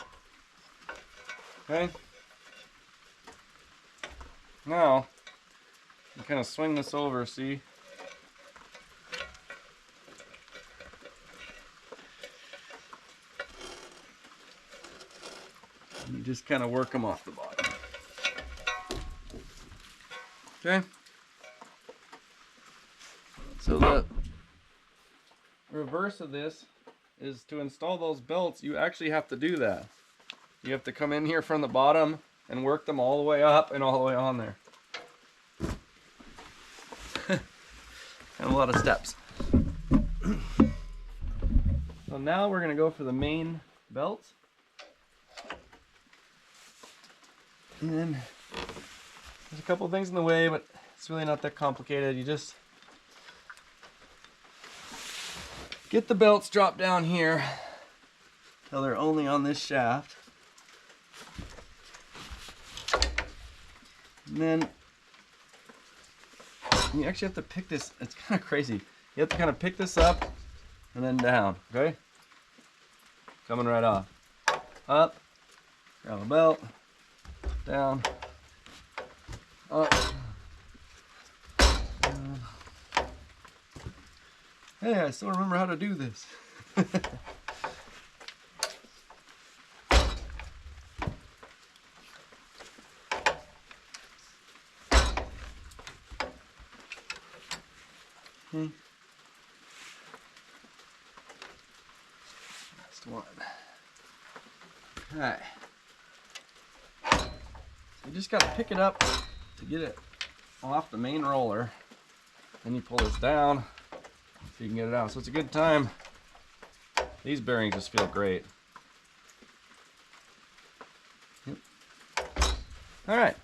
Okay, now you kind of swing this over, see? You just kind of work them off the bottom. Okay. So the reverse of this is to install those belts, you actually have to do that. You have to come in here from the bottom and work them all the way up and all the way on there. And a lot of steps. So now we're going to go for the main belt. And there's a couple things in the way, but it's really not that complicated. You just get the belts dropped down here till they're only on this shaft. And then you actually have to pick this, it's kind of crazy. You have to kind of pick this up and then down, okay? Coming right off. Up, grab a belt, down, up. Hey, I still remember how to do this. Okay. Last one. Alright. So you just got to pick it up to get it off the main roller. Then you pull this down so you can get it out. So it's a good time. These bearings just feel great. Yep. Alright.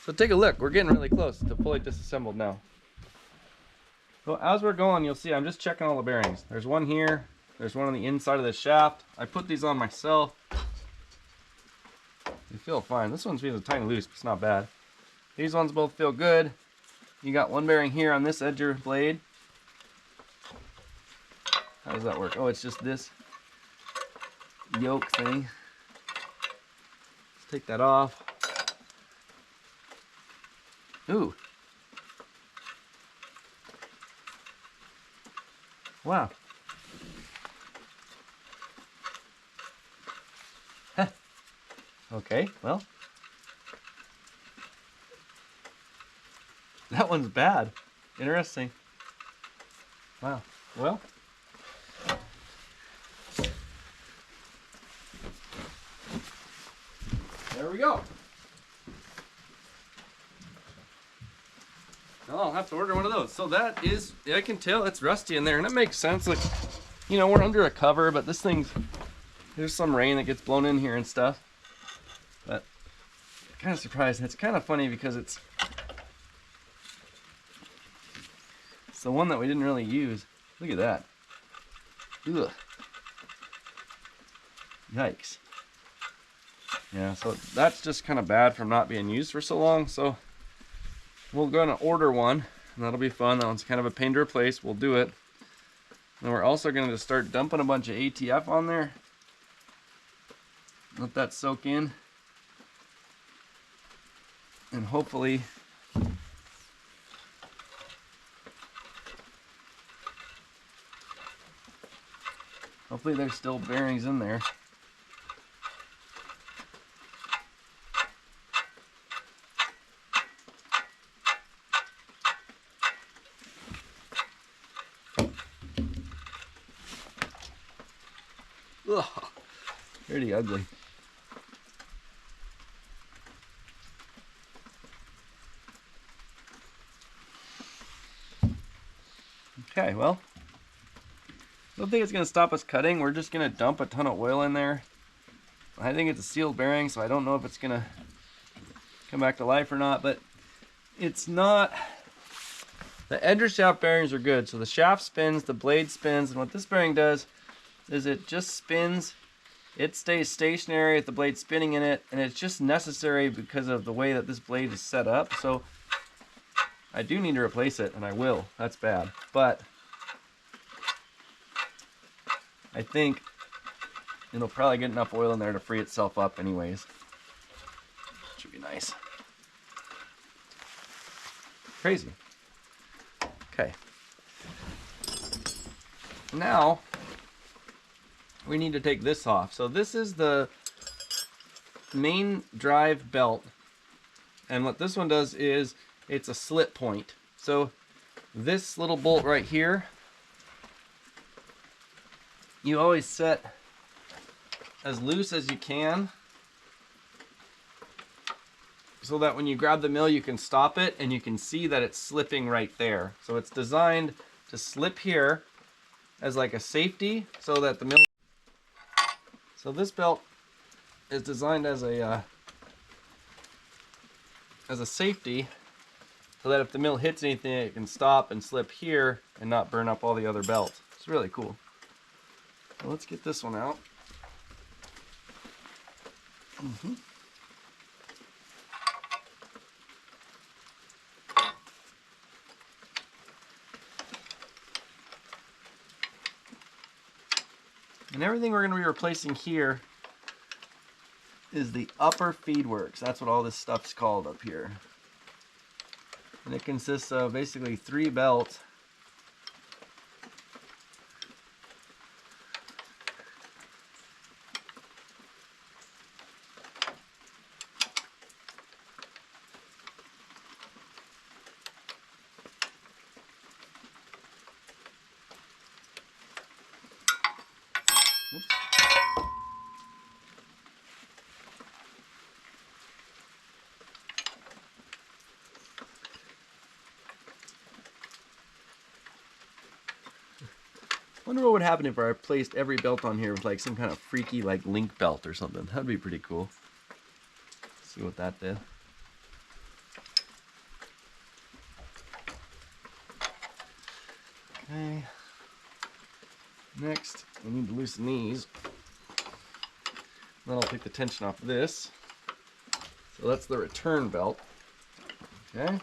So take a look. We're getting really close to fully disassembled now. So as we're going, you'll see I'm just checking all the bearings. There's one here. There's one on the inside of the shaft. I put these on myself. They feel fine. This one feels a tiny loose, but it's not bad. These ones both feel good. You got one bearing here on this edger blade. How does that work? Oh, it's just this yoke thing. Let's take that off. Ooh. Wow. Huh. Okay, well. That one's bad. Interesting. Wow. Well. There we go. I'll have to order one of those. So that is, I can tell it's rusty in there, and it makes sense. Like, you know, we're under a cover, but this thing's, there's some rain that gets blown in here and stuff. But kind of surprised. It's kind of funny because it's the one that we didn't really use. Look at that. Ugh. Yikes. Yeah, so that's just kind of bad from not being used for so long. So we're gonna order one, and that'll be fun. That one's kind of a pain to replace. We'll do it. And we're also gonna just start dumping a bunch of ATF on there. Let that soak in. And hopefully there's still bearings in there. Ugh, pretty ugly. Okay, well, I don't think it's going to stop us cutting. We're just going to dump a ton of oil in there. I think it's a sealed bearing, so I don't know if it's going to come back to life or not, but it's not. The edge shaft bearings are good. So the shaft spins, the blade spins, and what this bearing does is it just spins. It stays stationary with the blade spinning in it, and it's just necessary because of the way that this blade is set up. So I do need to replace it, and I will. That's bad. But I think it'll probably get enough oil in there to free itself up anyways. Should be nice. Crazy. Okay. Now we need to take this off. So this is the main drive belt, and what this one does is it's a slit point. So this little bolt right here, you always set as loose as you can so that when you grab the mill you can stop it and you can see that it's slipping right there. So it's designed to slip here as like a safety so that the mill, so this belt is designed as a safety so that if the mill hits anything it can stop and slip here and not burn up all the other belts. It's really cool. So let's get this one out. And everything we're going to be replacing here is the upper Feedworks. That's what all this stuff's called up here. And it consists of basically 3 belts. Oops. Wonder what would happen if I placed every belt on here with like some kind of freaky like link belt or something. That'd be pretty cool. Let's see what that did. Okay. Next, we need to loosen these. Then I'll take the tension off this. So that's the return belt. Okay.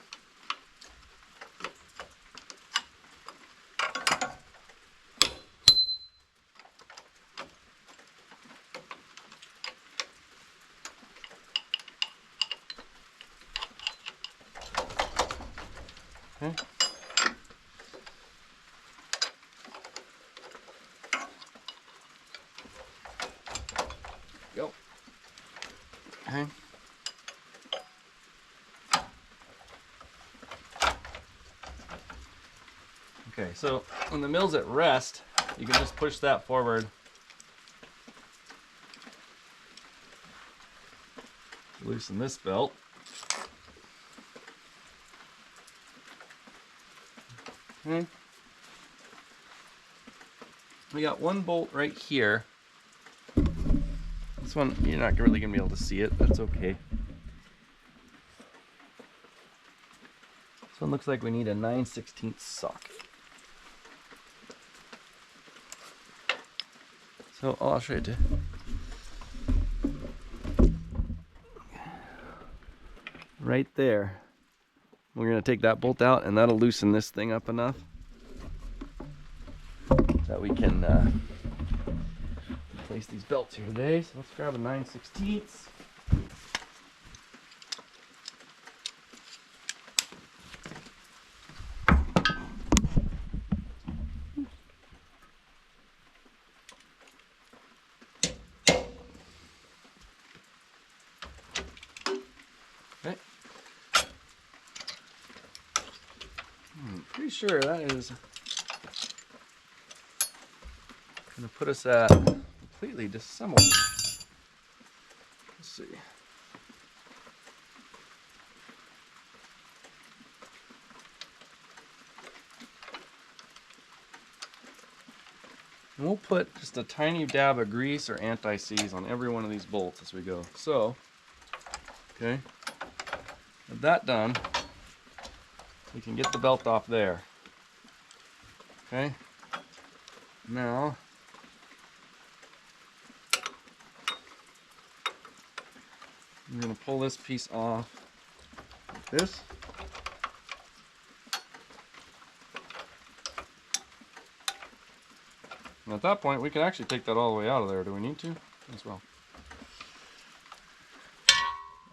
Okay. go. Okay. Okay, so when the mill's at rest, you can just push that forward. Loosen this belt. Okay. We got one bolt right here. This one, you're not really going to be able to see it. That's okay. This one looks like we need a 9/16 socket. So I'll show you too. Right there. We're going to take that bolt out, and that'll loosen this thing up enough that we can replace these belts here today. So let's grab a 9/16. Okay. I'm pretty sure that is going to put us at completely disassembled. Let's see. And we'll put just a tiny dab of grease or anti-seize on every one of these bolts as we go. So, okay, with that done, we can get the belt off there. Okay, now I'm going to pull this piece off like this. And at that point, we can actually take that all the way out of there. Do we need to? As well.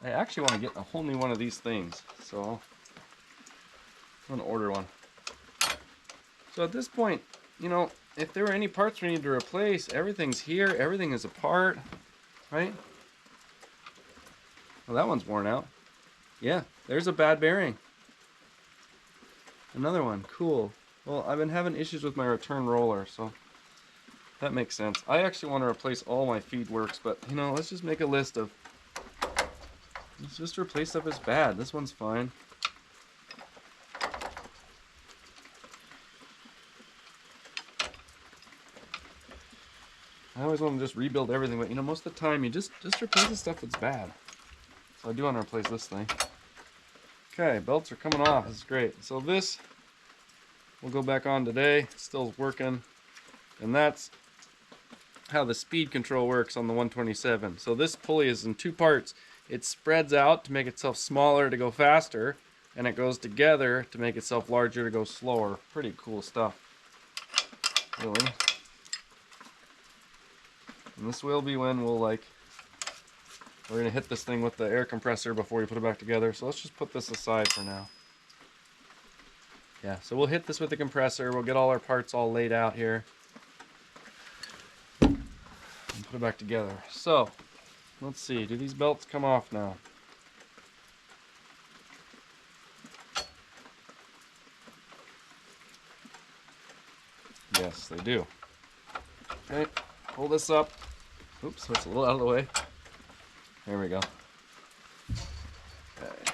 I actually want to get a whole new one of these things, so I'm going to order one. So at this point, you know, if there were any parts we need to replace, everything's here, everything is apart, right? Well, that one's worn out. Yeah, there's a bad bearing. Another one, cool. Well, I've been having issues with my return roller, so that makes sense. I actually want to replace all my Feedworks, but you know, let's just make a list of, let's just replace stuff that's bad. This one's fine. I always want to just rebuild everything, but you know, most of the time you just replace the stuff that's bad. So I do want to replace this thing. Okay, belts are coming off. This is great. So this will go back on today. It still working, and that's how the speed control works on the 127. So this pulley is in two parts. It spreads out to make itself smaller to go faster, and it goes together to make itself larger to go slower. Pretty cool stuff, really. And this will be when we're gonna hit this thing with the air compressor before we put it back together. So let's just put this aside for now. Yeah, so we'll hit this with the compressor. We'll get all our parts all laid out here and put it back together. So let's see, do these belts come off now? Yes, they do. Okay, pull this up. Oops, that's a little out of the way. There we go. Okay.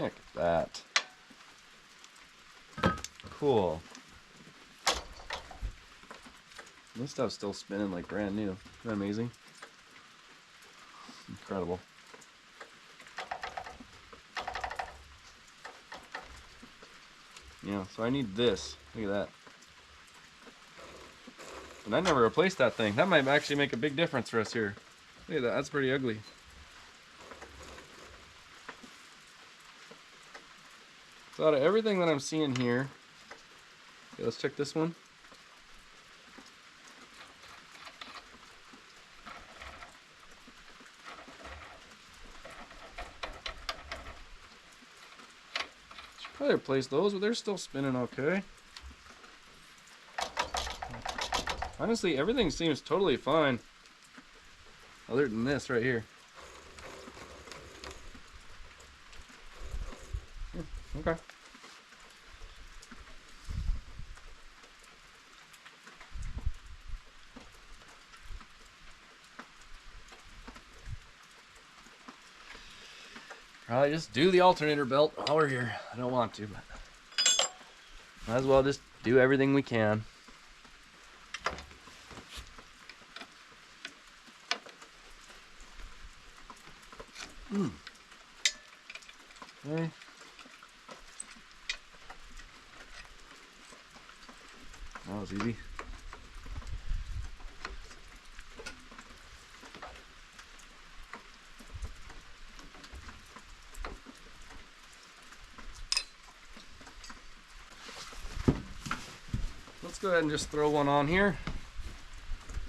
Look at that. Cool. This stuff's still spinning like brand new. Isn't that amazing? Incredible. Yeah, so I need this. Look at that. And I never replaced that thing. That might actually make a big difference for us here. Look at that. That's pretty ugly. So out of everything that I'm seeing here, okay, let's check this one. probably replace those, but they're still spinning okay. Honestly, everything seems totally fine. Other than this right here. Okay. Probably just do the alternator belt while we're here. I don't want to, but might as well just do everything we can. Okay. That was easy. Let's go ahead and just throw one on here,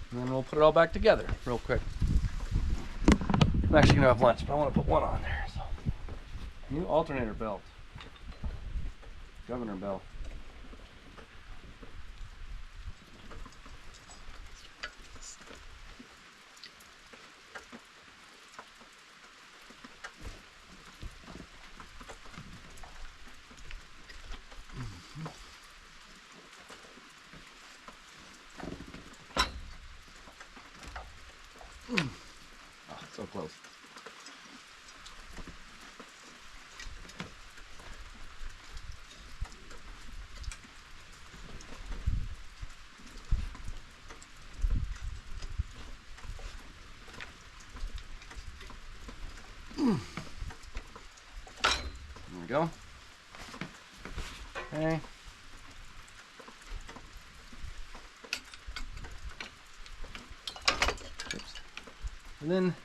and then we'll put it all back together real quick. I'm actually gonna have lunch, but I want to put one on there. So, new alternator belt, governor belt. Oh, so close. There we go. Okay. Oops. And then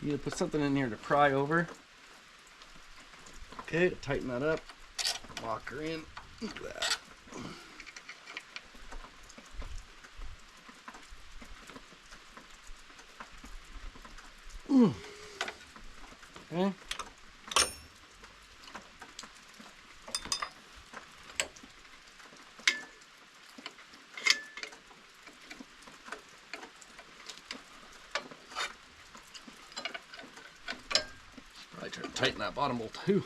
you need to put something in here to pry over. Okay, to tighten that up. Lock her in. Look at that. Okay. Probably try to tighten that bottom bolt too.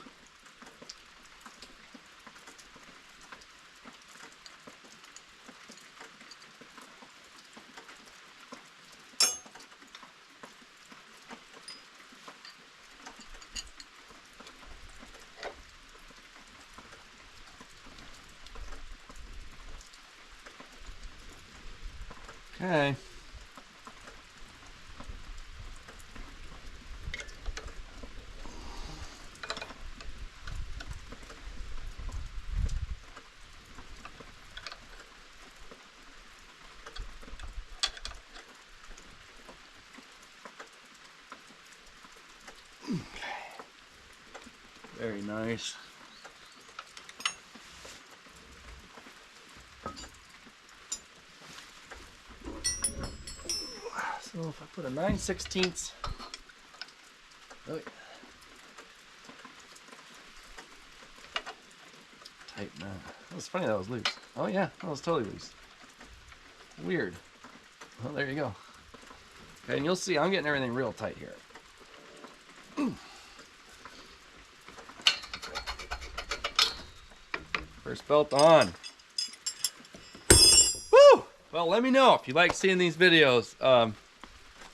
Okay. Very nice. So if I put a 9/16, oh, tighten that. That was funny that was loose. Oh yeah, that was totally loose. Weird. Well, there you go. Okay, and you'll see I'm getting everything real tight here. First belt on. Woo! Well, let me know if you like seeing these videos.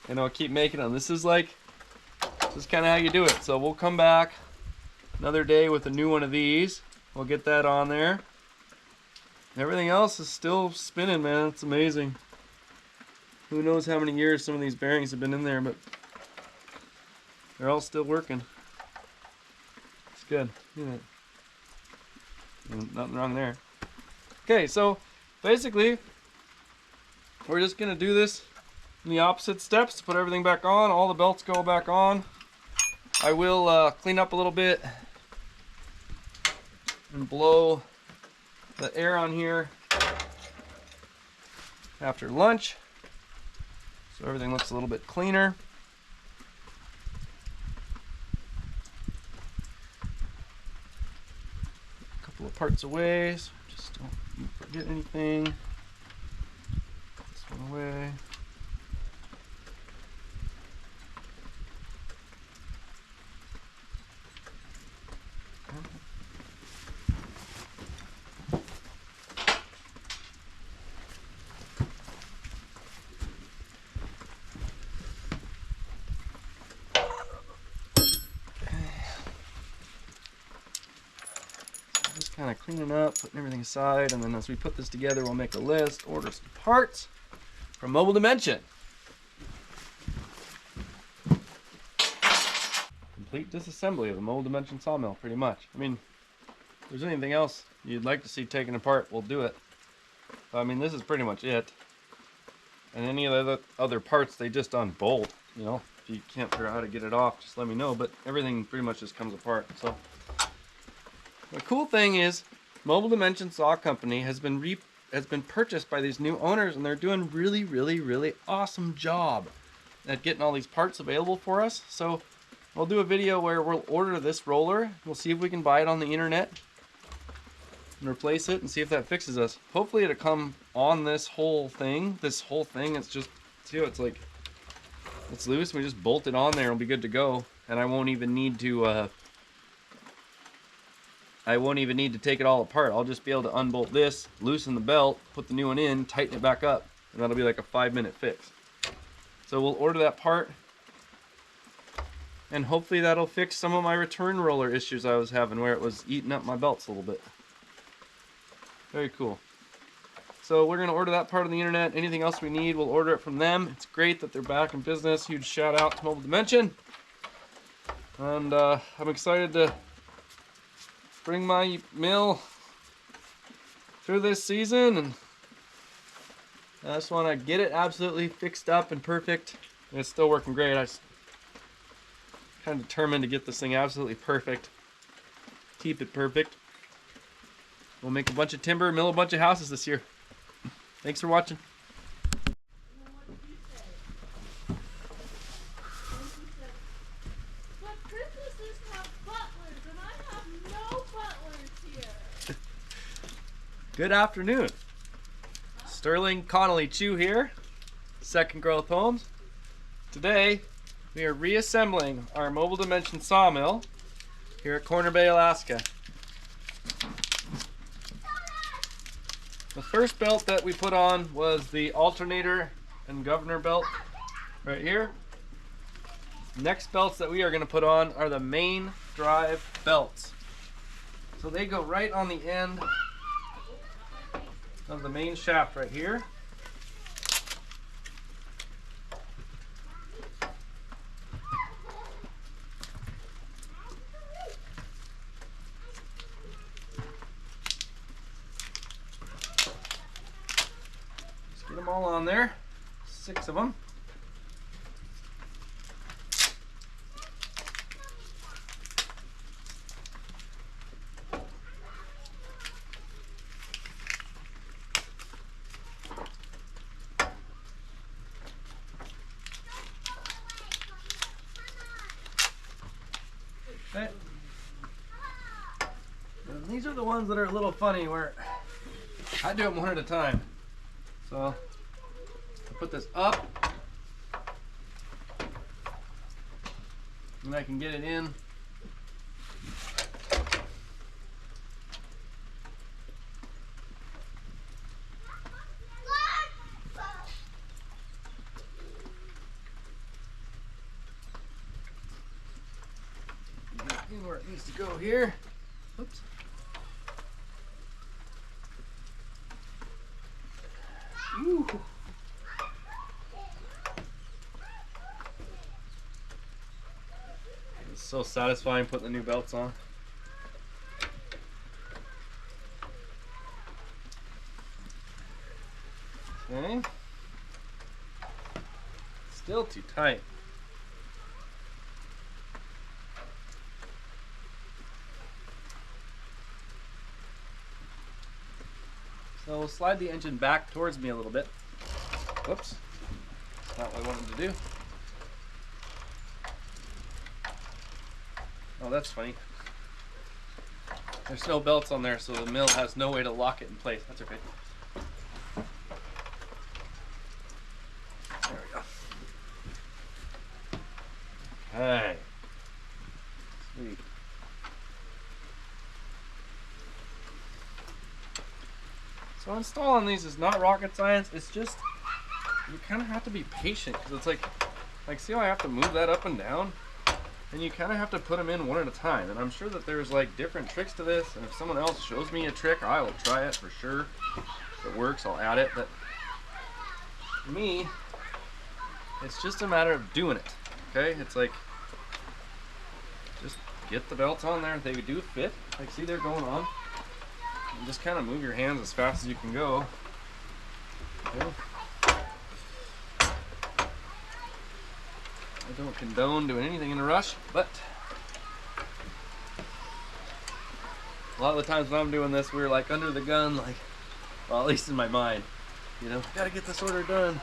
And I'll keep making them. This is kind of how you do it. So we'll come back another day with a new one of these. We'll get that on there. Everything else is still spinning, man. It's amazing. Who knows how many years some of these bearings have been in there, but they're all still working. It's good. Look at that. Nothing wrong there. Okay, so basically we're just gonna do this in the opposite steps. Put everything back on. All the belts go back on. I will clean up a little bit and blow the air on here after lunch, so everything looks a little bit cleaner. parts away so just don't forget anything. Put this one away. Kind of cleaning up, putting everything aside, and then as we put this together, we'll make a list, order some parts from Mobile Dimension. Complete disassembly of the Mobile Dimension Sawmill, pretty much. I mean, if there's anything else you'd like to see taken apart, we'll do it. But, I mean, this is pretty much it. And any of the other parts, they just unbolt, you know. If you can't figure out how to get it off, just let me know, but everything pretty much just comes apart, so. The cool thing is, Mobile Dimension Saw Company has been purchased by these new owners, and they're doing really awesome job at getting all these parts available for us. So I'll do a video where we'll order this roller. We'll see if we can buy it on the internet and replace it and see if that fixes us. Hopefully it'll come on this whole thing. This whole thing, it's just, see how it's like, it's loose. We just bolt it on there and it'll be good to go. And I won't even need to take it all apart. I'll just be able to unbolt this, loosen the belt, put the new one in, tighten it back up, and that'll be like a 5-minute fix. So we'll order that part, and hopefully that'll fix some of my return roller issues I was having where it was eating up my belts a little bit. Very cool. So we're gonna order that part on the internet. Anything else we need, we'll order it from them. It's great that they're back in business. Huge shout out to Mobile Dimension. And I'm excited to bring my mill through this season, and I just want to get it absolutely fixed up and perfect. And it's still working great. I'm kind of determined to get this thing absolutely perfect, keep it perfect. We'll make a bunch of timber, mill a bunch of houses this year. Thanks for watching. Good afternoon. Sterling Connolly Chu here, Second Growth Homes. Today we are reassembling our Mobile Dimension Sawmill here at Corner Bay, Alaska. The first belt that we put on was the alternator and governor belt right here. Next belts that we are going to put on are the main drive belts. So they go right on the end of the main shaft right here. Just get them all on there, 6 of them. Okay. And these are the ones that are a little funny where I do them one at a time. So I put this up and I can get it in. Where it needs to go here. Oops. Ooh. It's so satisfying putting the new belts on. Okay. Still too tight. So we'll slide the engine back towards me a little bit. Whoops, that's not what I wanted to do. Oh, that's funny. There's no belts on there, so the mill has no way to lock it in place. That's okay. There we go. Okay. Sweet. So installing these is not rocket science. It's just, you kind of have to be patient, because it's like see how I have to move that up and down? And you kind of have to put them in one at a time. And I'm sure that there's like different tricks to this. And if someone else shows me a trick, I will try it for sure. If it works, I'll add it. But for me, it's just a matter of doing it. Okay? It's like, just get the belts on there. They do fit. Like, see, they're going on. And just kind of move your hands as fast as you can go. Okay? I don't condone doing anything in a rush, but a lot of the times when I'm doing this, we're like under the gun, like, well, at least in my mind, you know, gotta get this order done.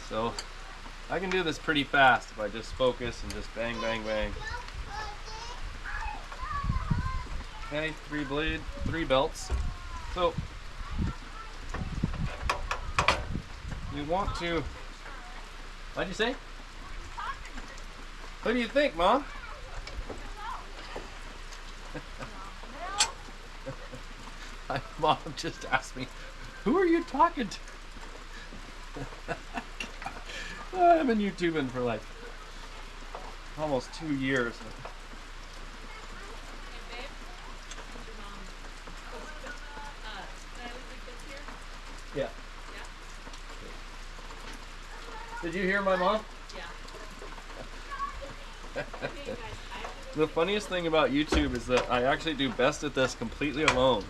So I can do this pretty fast if I just focus and just bang, bang, bang. Okay, 3 belts. So you want to, what'd you say? What do you think, Mom? My mom just asked me, who are you talking to? I've been YouTubing for like almost 2 years. Yeah. Did you hear my mom? Yeah. The funniest thing about YouTube is that I actually do best at this completely alone.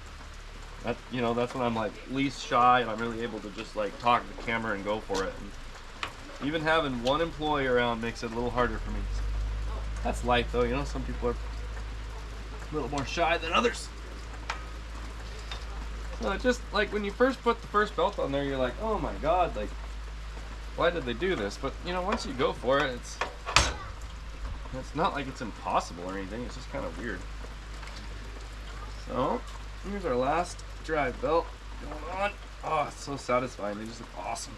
That, you know, that's when I'm like least shy and I'm really able to just like talk to the camera and go for it. And even having one employee around makes it a little harder for me. That's life though, you know, some people are a little more shy than others. So just like when you first put the first belt on there, you're like, oh my God, like, why did they do this? But you know, once you go for it, it's not like it's impossible or anything. It's just kind of weird. So here's our last drive belt going on. Oh, it's so satisfying. They just look awesome.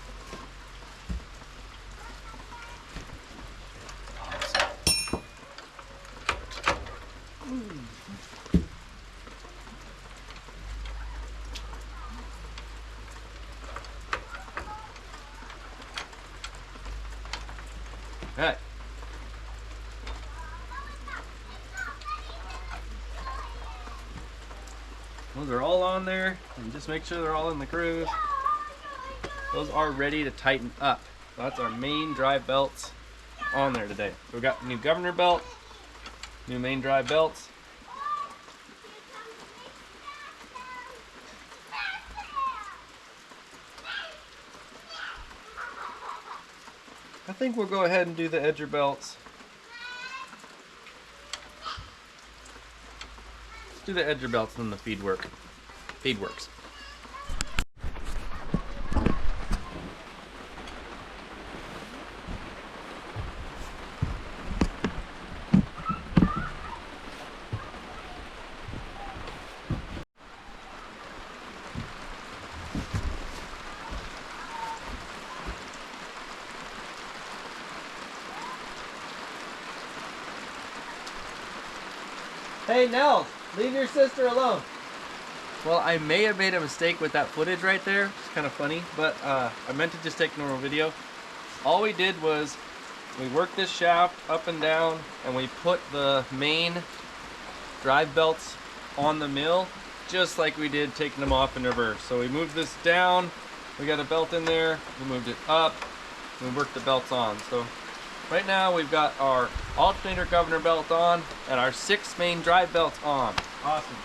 Okay. Those are all on there, and just make sure they're all in the grooves. Those are ready to tighten up. So that's our main drive belts on there today. So we've got new governor belt, new main drive belts. I think we'll go ahead and do the edger belts. Let's do the edger belts and then the Feedworks. Hey Nels, leave your sister alone. Well, I may have made a mistake with that footage right there. It's kind of funny, but I meant to just take a normal video. All we did was we worked this shaft up and down and we put the main drive belts on the mill just like we did taking them off in reverse. So we moved this down, we got a belt in there, we moved it up, we worked the belts on. So right now we've got our alternator governor belt on and our 6 main drive belts on. Awesome.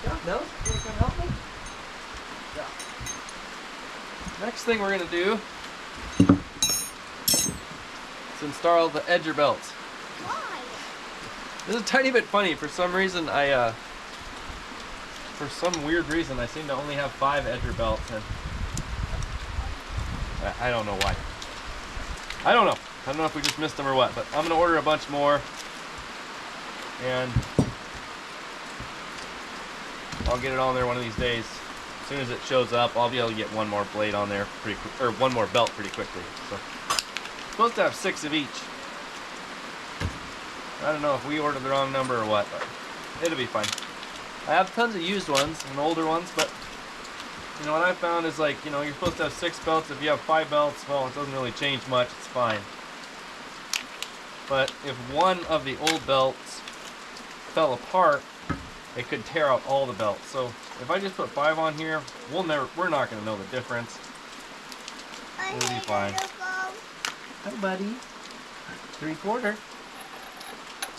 Yeah, no? You can help me? Yeah. Next thing we're going to do is install the edger belts. Why? This is a tiny bit funny. For some reason, for some weird reason, I seem to only have 5 edger belts. And I don't know why. I don't know. I don't know if we just missed them or what, but I'm gonna order a bunch more, and I'll get it on there one of these days. As soon as it shows up, I'll be able to get one more blade on there pretty quick, or one more belt pretty quickly. So, supposed to have 6 of each. I don't know if we ordered the wrong number or what, but it'll be fine. I have tons of used ones and older ones, but you know what I found is, like, you know, you're supposed to have 6 belts. If you have 5 belts, well, it doesn't really change much. It's fine. But if one of the old belts fell apart, it could tear out all the belts. So if I just put 5 on here, we're not going to know the difference. It'll be fine. Hi, buddy. 3/4.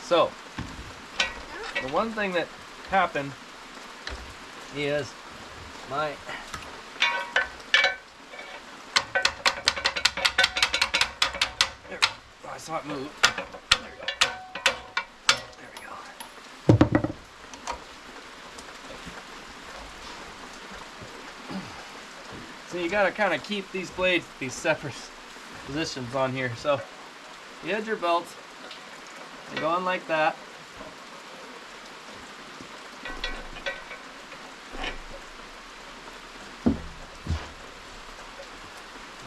So the one thing that happened is my I saw it move. There we go. There we go. So you gotta kind of keep these blades, these separate positions on here. So you had your belts, they go on like that.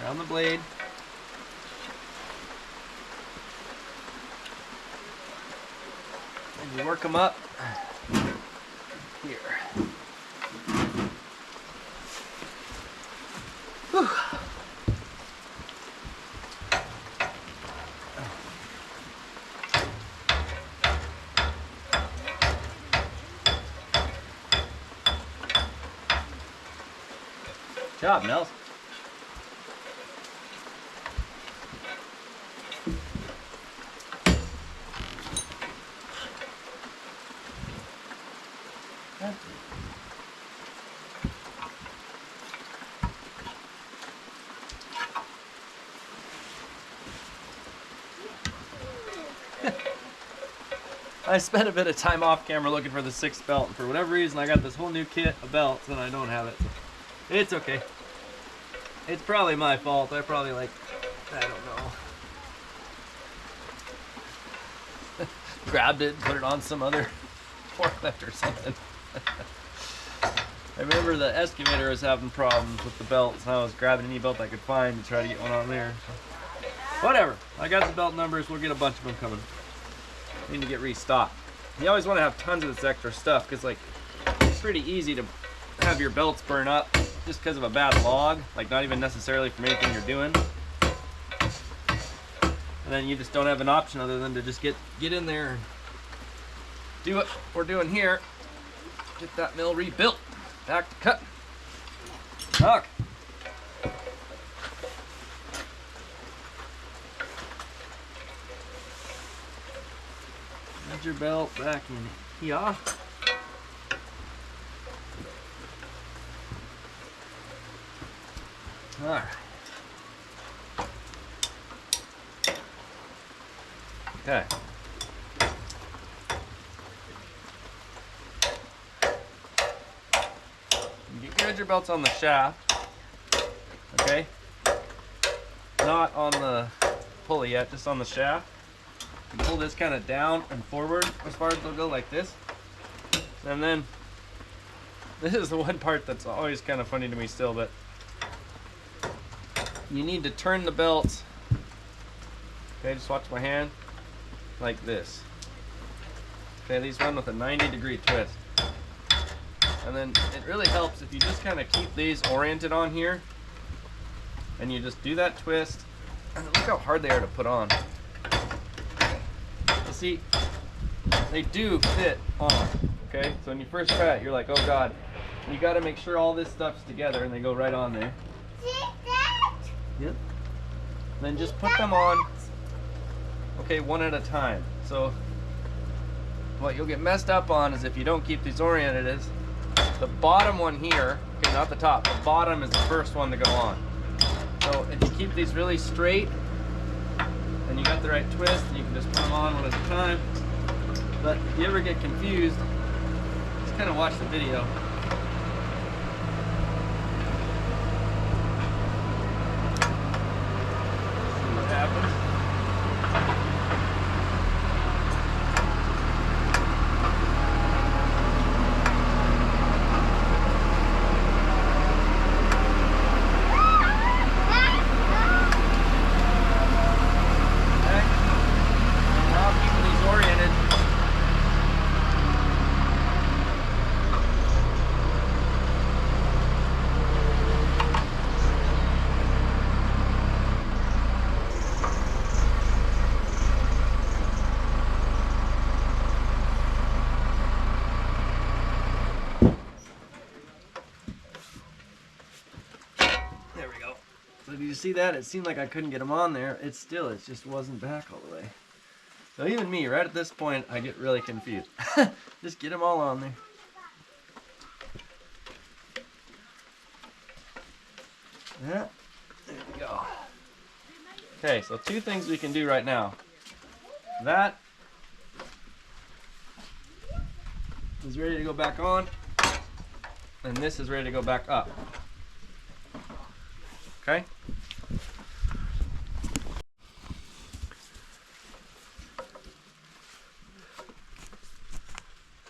Around the blade. And you work them up here. Whew. Good job, Nels. I spent a bit of time off camera looking for the 6th belt, and for whatever reason I got this whole new kit of belts and I don't have it. So it's okay. It's probably my fault. I probably, like, I don't know, grabbed it and put it on some other forklift or something. I remember the excavator was having problems with the belts, and I was grabbing any belt I could find to try to get one on there. So, whatever. I got the belt numbers. We'll get a bunch of them coming. Need to get restocked. You always want to have tons of this extra stuff, because, like, it's pretty easy to have your belts burn up just because of a bad log, like not even necessarily from anything you're doing. And then you just don't have an option other than to just get in there and do what we're doing here. Get that mill rebuilt. Back to cut. Talk. Add your belt back in here. All right. Okay. You get your edger belts on the shaft. Okay. Not on the pulley yet, just on the shaft. You pull this kind of down and forward as far as they'll go, like this. And then this is the one part that's always kind of funny to me still, but you need to turn the belts. Okay, just watch my hand, like this. Okay, these run with a 90-degree twist. And then it really helps if you just kind of keep these oriented on here, and you just do that twist. And look how hard they are to put on. You see, they do fit on. Okay, so when you first try it, you're like, oh God. You got to make sure all this stuff's together, and they go right on there. Yep. Then just put them on, okay, one at a time. So what you'll get messed up on is if you don't keep these oriented is the bottom one here, okay, not the top, the bottom is the first one to go on. So if you keep these really straight and you got the right twist, you can just put them on one at a time. But if you ever get confused, just kind of watch the video. see that? It seemed like I couldn't get them on there. It just wasn't back all the way. So even me, right at this point, I get really confused. Just get them all on there. Yeah, there we go. Okay, so two things we can do right now. That is ready to go back on, and this is ready to go back up. Okay?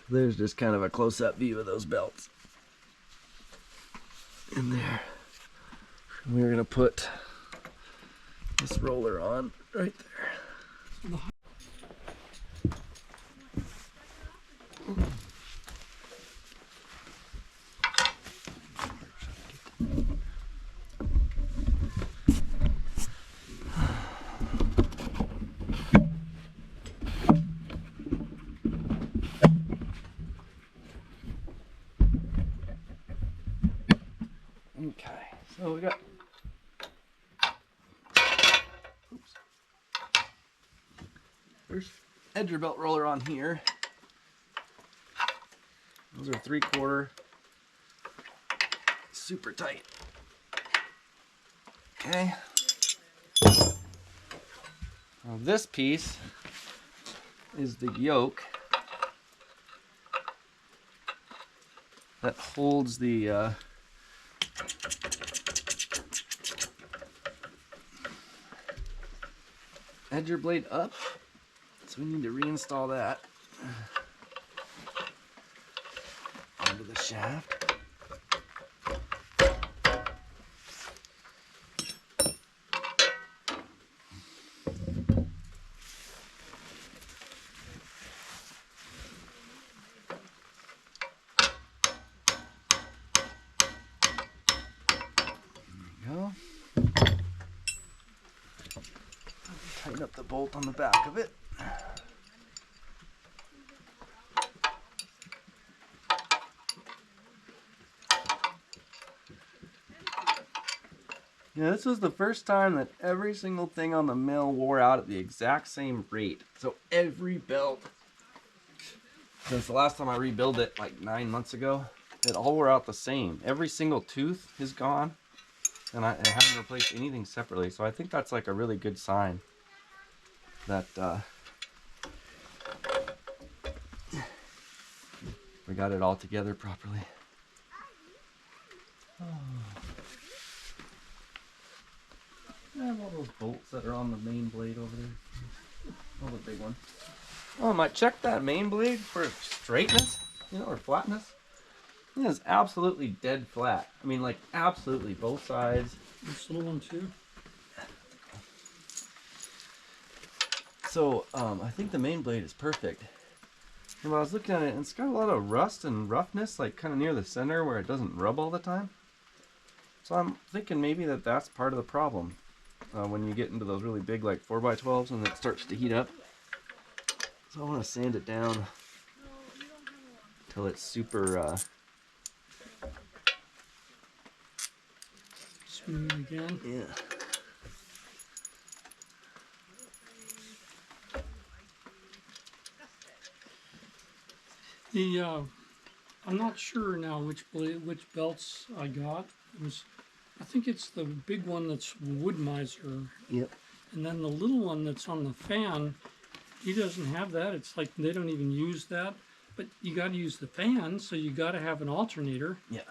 There's just kind of a close-up view of those belts in there. We're gonna put this roller on right there. Okay, so we got, there's edger belt roller on here. Those are 3/4, super tight. Okay. Now this piece is the yoke that holds the edger blade up, so we need to reinstall that onto the shaft. Tighten up the bolt on the back of it. Yeah, this was the first time that every single thing on the mill wore out at the exact same rate. So every belt, since the last time I rebuilt it like 9 months ago, it all wore out the same. Every single tooth is gone, and I haven't replaced anything separately. So I think that's like a really good sign that we got it all together properly. Oh. I have all those bolts that are on the main blade over there. Oh, the big one. Oh, I might check that main blade for straightness, you know, or flatness. It is absolutely dead flat. I mean, like, absolutely, both sides. This little one too? So, I think the main blade is perfect. And when I was looking at it, it's got a lot of rust and roughness, like kind of near the center where it doesn't rub all the time. So I'm thinking maybe that's part of the problem. When you get into those really big, like 4x12s, and it starts to heat up. So I want to sand it down till it's super Smooth again. yeah. I'm not sure now which belts I got. I think it's the big one that's Wood Miser. Yep. And then the little one that's on the fan, he doesn't have that. It's like they don't even use that. But you got to use the fan, so you got to have an alternator. Yeah.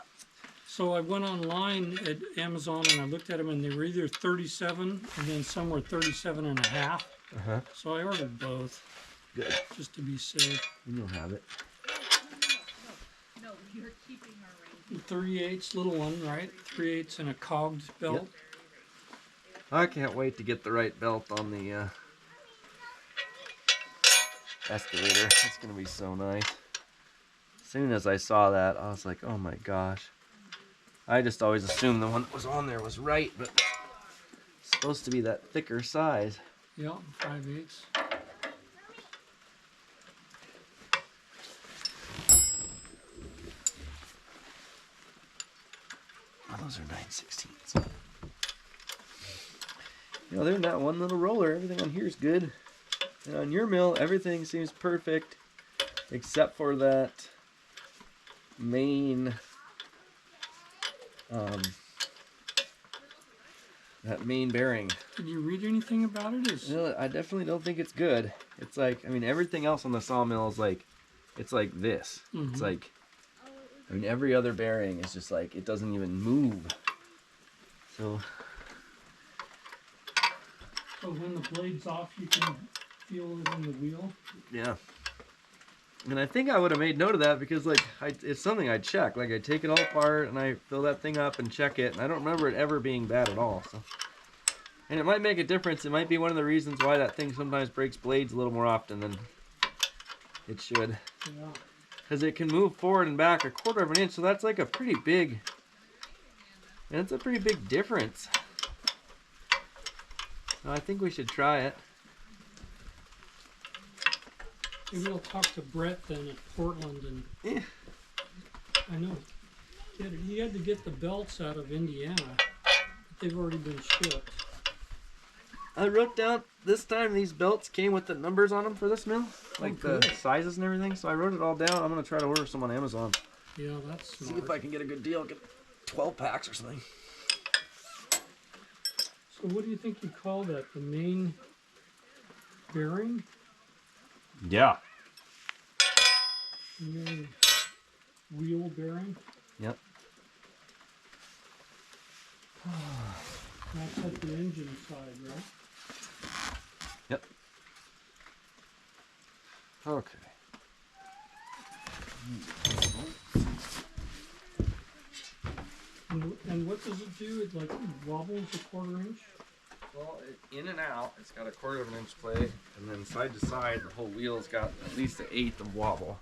So I went online at Amazon and I looked at them, and they were either 37 and then some were 37 and a half. Uh-huh. So I ordered both. Good. Just to be safe. And you'll have it. No, you're keeping our range. 3/8 little one, right? 3/8 and a cogged belt. Yep. I can't wait to get the right belt on the excavator. It's gonna be so nice. As soon as I saw that, I was like, oh my gosh. I just always assumed the one that was on there was right, but it's supposed to be that thicker size. Yeah, 5/8. Oh, those are 9/16. You know, other than that one little roller, everything on here is good. And on your mill, everything seems perfect except for that main bearing. Did you read anything about it? No, I definitely don't think it's good. It's like, I mean, everything else on the sawmill is like, it's like this. It's like, I mean, every other bearing is just like, it doesn't even move. So when the blade's off, you can feel it in the wheel? Yeah. And I think I would have made note of that because, like, it's something I check. Like, I take it all apart and I fill that thing up and check it. And I don't remember it ever being bad at all. So, and it might make a difference. It might be one of the reasons why that thing sometimes breaks blades a little more often than it should. Yeah. Because it can move forward and back 1/4 of an inch. So that's like a pretty big, and it's a pretty big difference. So I think we should try it. Maybe I'll talk to Brett then at Portland and Yeah. I know. He had to get the belts out of Indiana, but they've already been shipped. I wrote down this time these belts came with the numbers on them for this mill, like the sizes and everything. So I wrote it all down. I'm gonna try to order some on Amazon. Yeah, that's smart. See if I can get a good deal. Get 12 packs or something. So what do you think you call that? The main bearing? Yeah. The main wheel bearing? Yep. That's at the engine side, right? Yep. Okay. And what does it do? It like wobbles 1/4 inch? Well, in and out, it's got 1/4 of an inch play, and then side to side, the whole wheel's got at least 1/8 of wobble.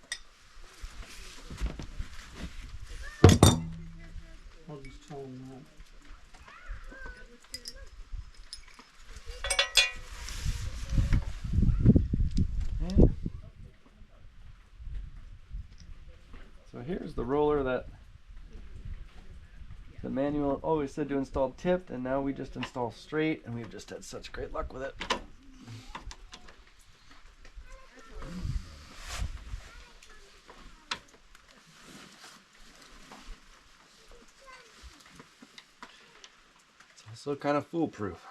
I'll just tell him that. Okay. So here's the roller that the manual always said to install tipped, and now we just install straight, and we've just had such great luck with it. It's also kind of foolproof.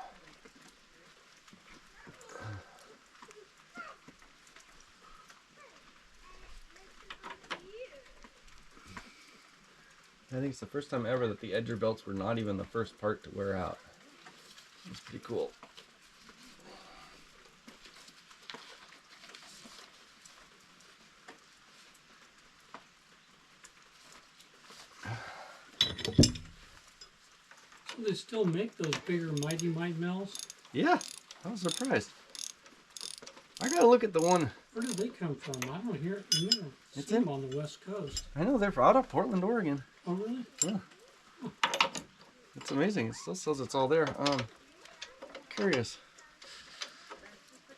I think it's the first time ever that the edger belts were not even the first part to wear out. It's pretty cool. So they still make those bigger Mighty Might mills? Yeah, I was surprised. I gotta look at the one. Where did they come from? I don't hear it. You never see It's them on the West Coast. I know they're out of Portland, Oregon. Oh, really? Yeah. It's amazing. It still says it's all there. Curious.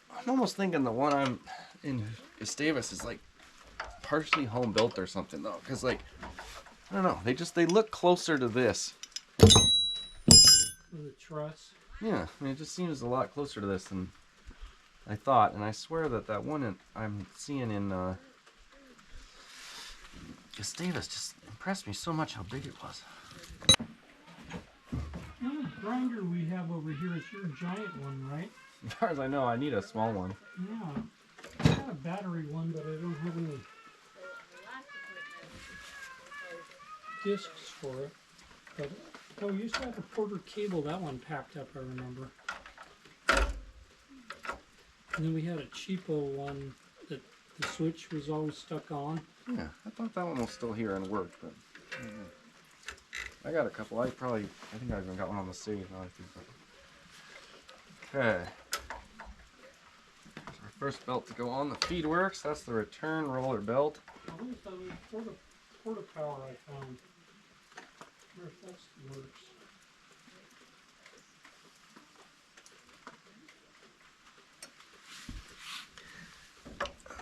I'm almost thinking the one I'm in Gustavus is like partially home built or something though, because like I don't know, they look closer to this. With the truss. Yeah, I mean it just seems a lot closer to this than I thought, and I swear that one I'm seeing in Gustavus just impressed me so much how big it was. The grinder we have over here is your giant one, right? As far as I know, I need a small one. Yeah. I got a battery one, but I don't have any discs for it. But oh, we used to have a Porter cable. That one packed up, I remember. And then we had a cheapo one that the switch was always stuck on. Yeah, I thought that one was still here and worked, but I don't know. I got a couple. I think I even got one on the stage now. I think. Okay. There's our first belt to go on the Feedworks. That's the return roller belt. Oh, there's that Porta Power I found. I wonder if that works.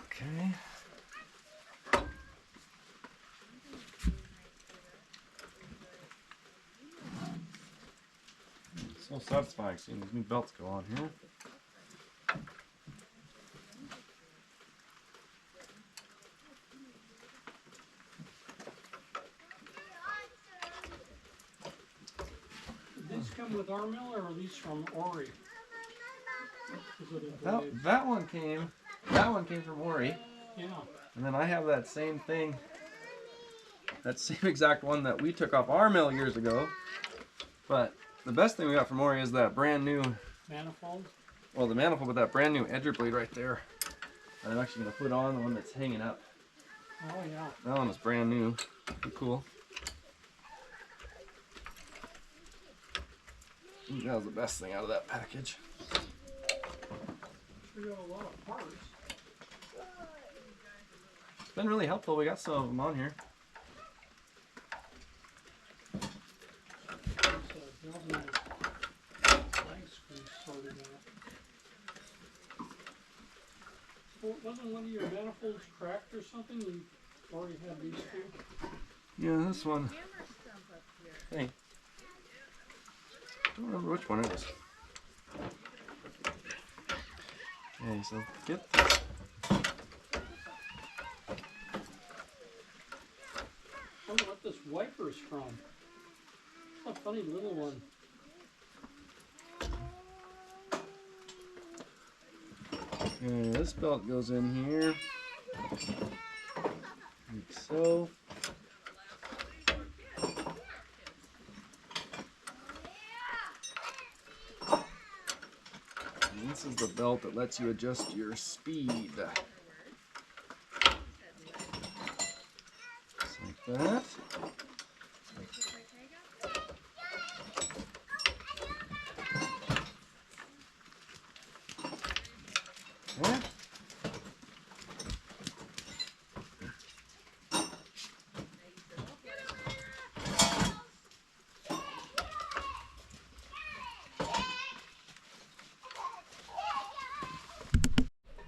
Okay. So satisfying seeing these new belts go on here. Did these come with our mill or are these from Ori? Is it a blade? That one came from Ori. Yeah. And then I have that same thing, that same exact one that we took off our mill years ago. But the best thing we got from Ori is that brand new Manifold? well, the manifold with that brand new edger blade right there. I'm actually going to put on the one that's hanging up. Oh yeah. That one is brand new. Pretty cool. That was the best thing out of that package. We got a lot of parts. It's been really helpful. We got some of them on here. There's a galvanized flag screw sorted out. Well, wasn't one of your manifolds cracked or something? You already had these two? Yeah, this one. Hey. I don't remember which one it is. Okay, so get this. I wonder what this wiper's from. It's a funny little one. Okay, this belt goes in here. Like so. And this is the belt that lets you adjust your speed. Just like that. Okay.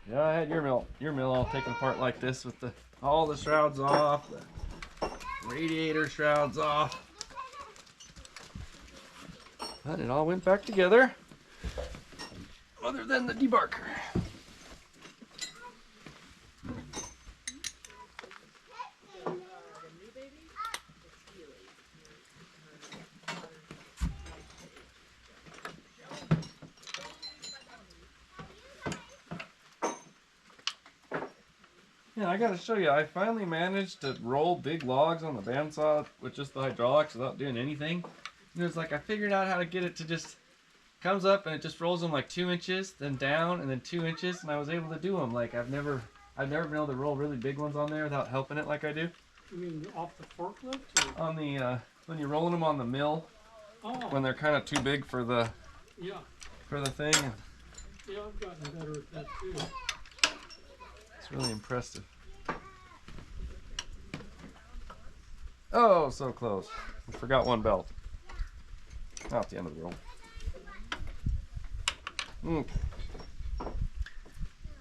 Yeah, I had your mill all taken apart like this with all the shrouds off, the radiator shrouds off. But it all went back together, other than the debarker. Yeah, I gotta show you, I finally managed to roll big logs on the bandsaw with just the hydraulics without doing anything. And it was like I figured out how to get it to just comes up and it just rolls them like 2 inches, then down, and then 2 inches, and I was able to do them. Like I've never been able to roll really big ones on there without helping it like I do. You mean off the forklift? Or? On the when you're rolling them on the mill, Oh. when they're kind of too big for the Yeah. thing. Yeah, I've gotten better at that too. It's really impressive. Oh, so close. I forgot one belt. Not the end of the world.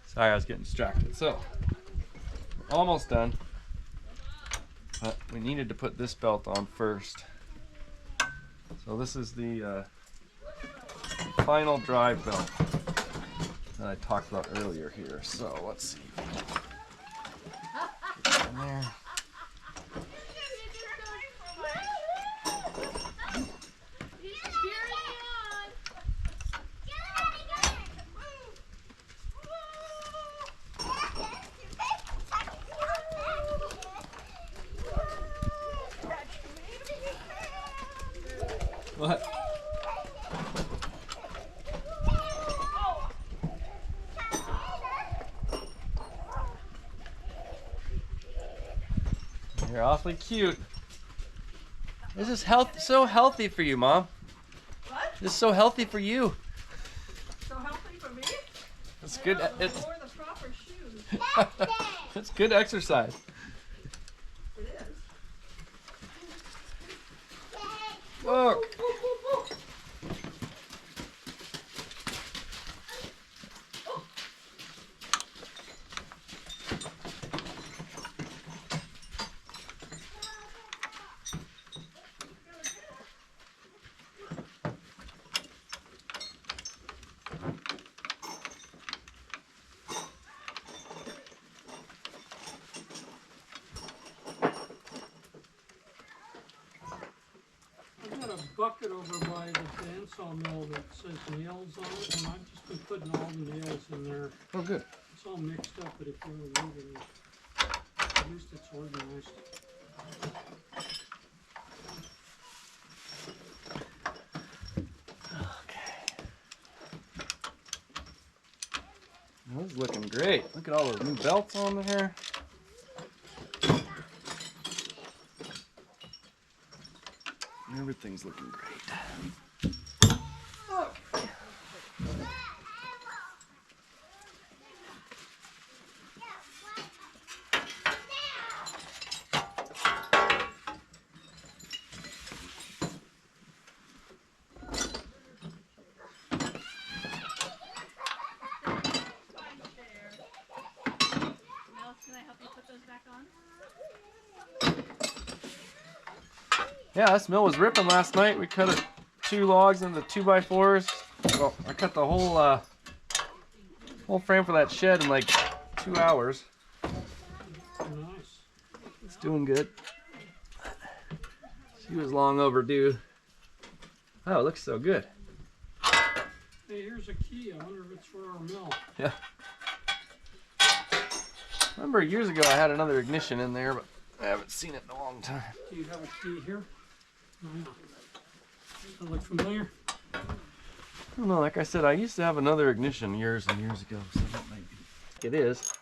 Sorry, I was getting distracted. So, almost done. But we needed to put this belt on first. So this is the final drive belt that I talked about earlier here. So let's see. Get it in there. What? You're awfully cute. This is so healthy for you, Mom. What? This is so healthy for you. So healthy for me? It's good. I It's wore the proper shoes. it's good exercise. It is. Look. bucket over by the bandsaw mill that says nails on it, and I've just been putting all the nails in there. Oh, good. It's all mixed up, but if you remove it, at least it's organized. This is looking great. Look at all those new belts on there. Everything's looking great. Can I help you put those back on? Yeah, this mill was ripping last night. We cut 2 logs into 2x4s. Well, I cut the whole frame for that shed in like 2 hours. Nice. It's doing good. She was long overdue. Oh, it looks so good. Hey, here's a key. I wonder if it's for our mill. Yeah. I remember years ago I had another ignition in there, but I haven't seen it in a long time. Do you have a key here? Oh, yeah. Does that look familiar? I don't know, like I said, I used to have another ignition years and years ago, so that might be. It is.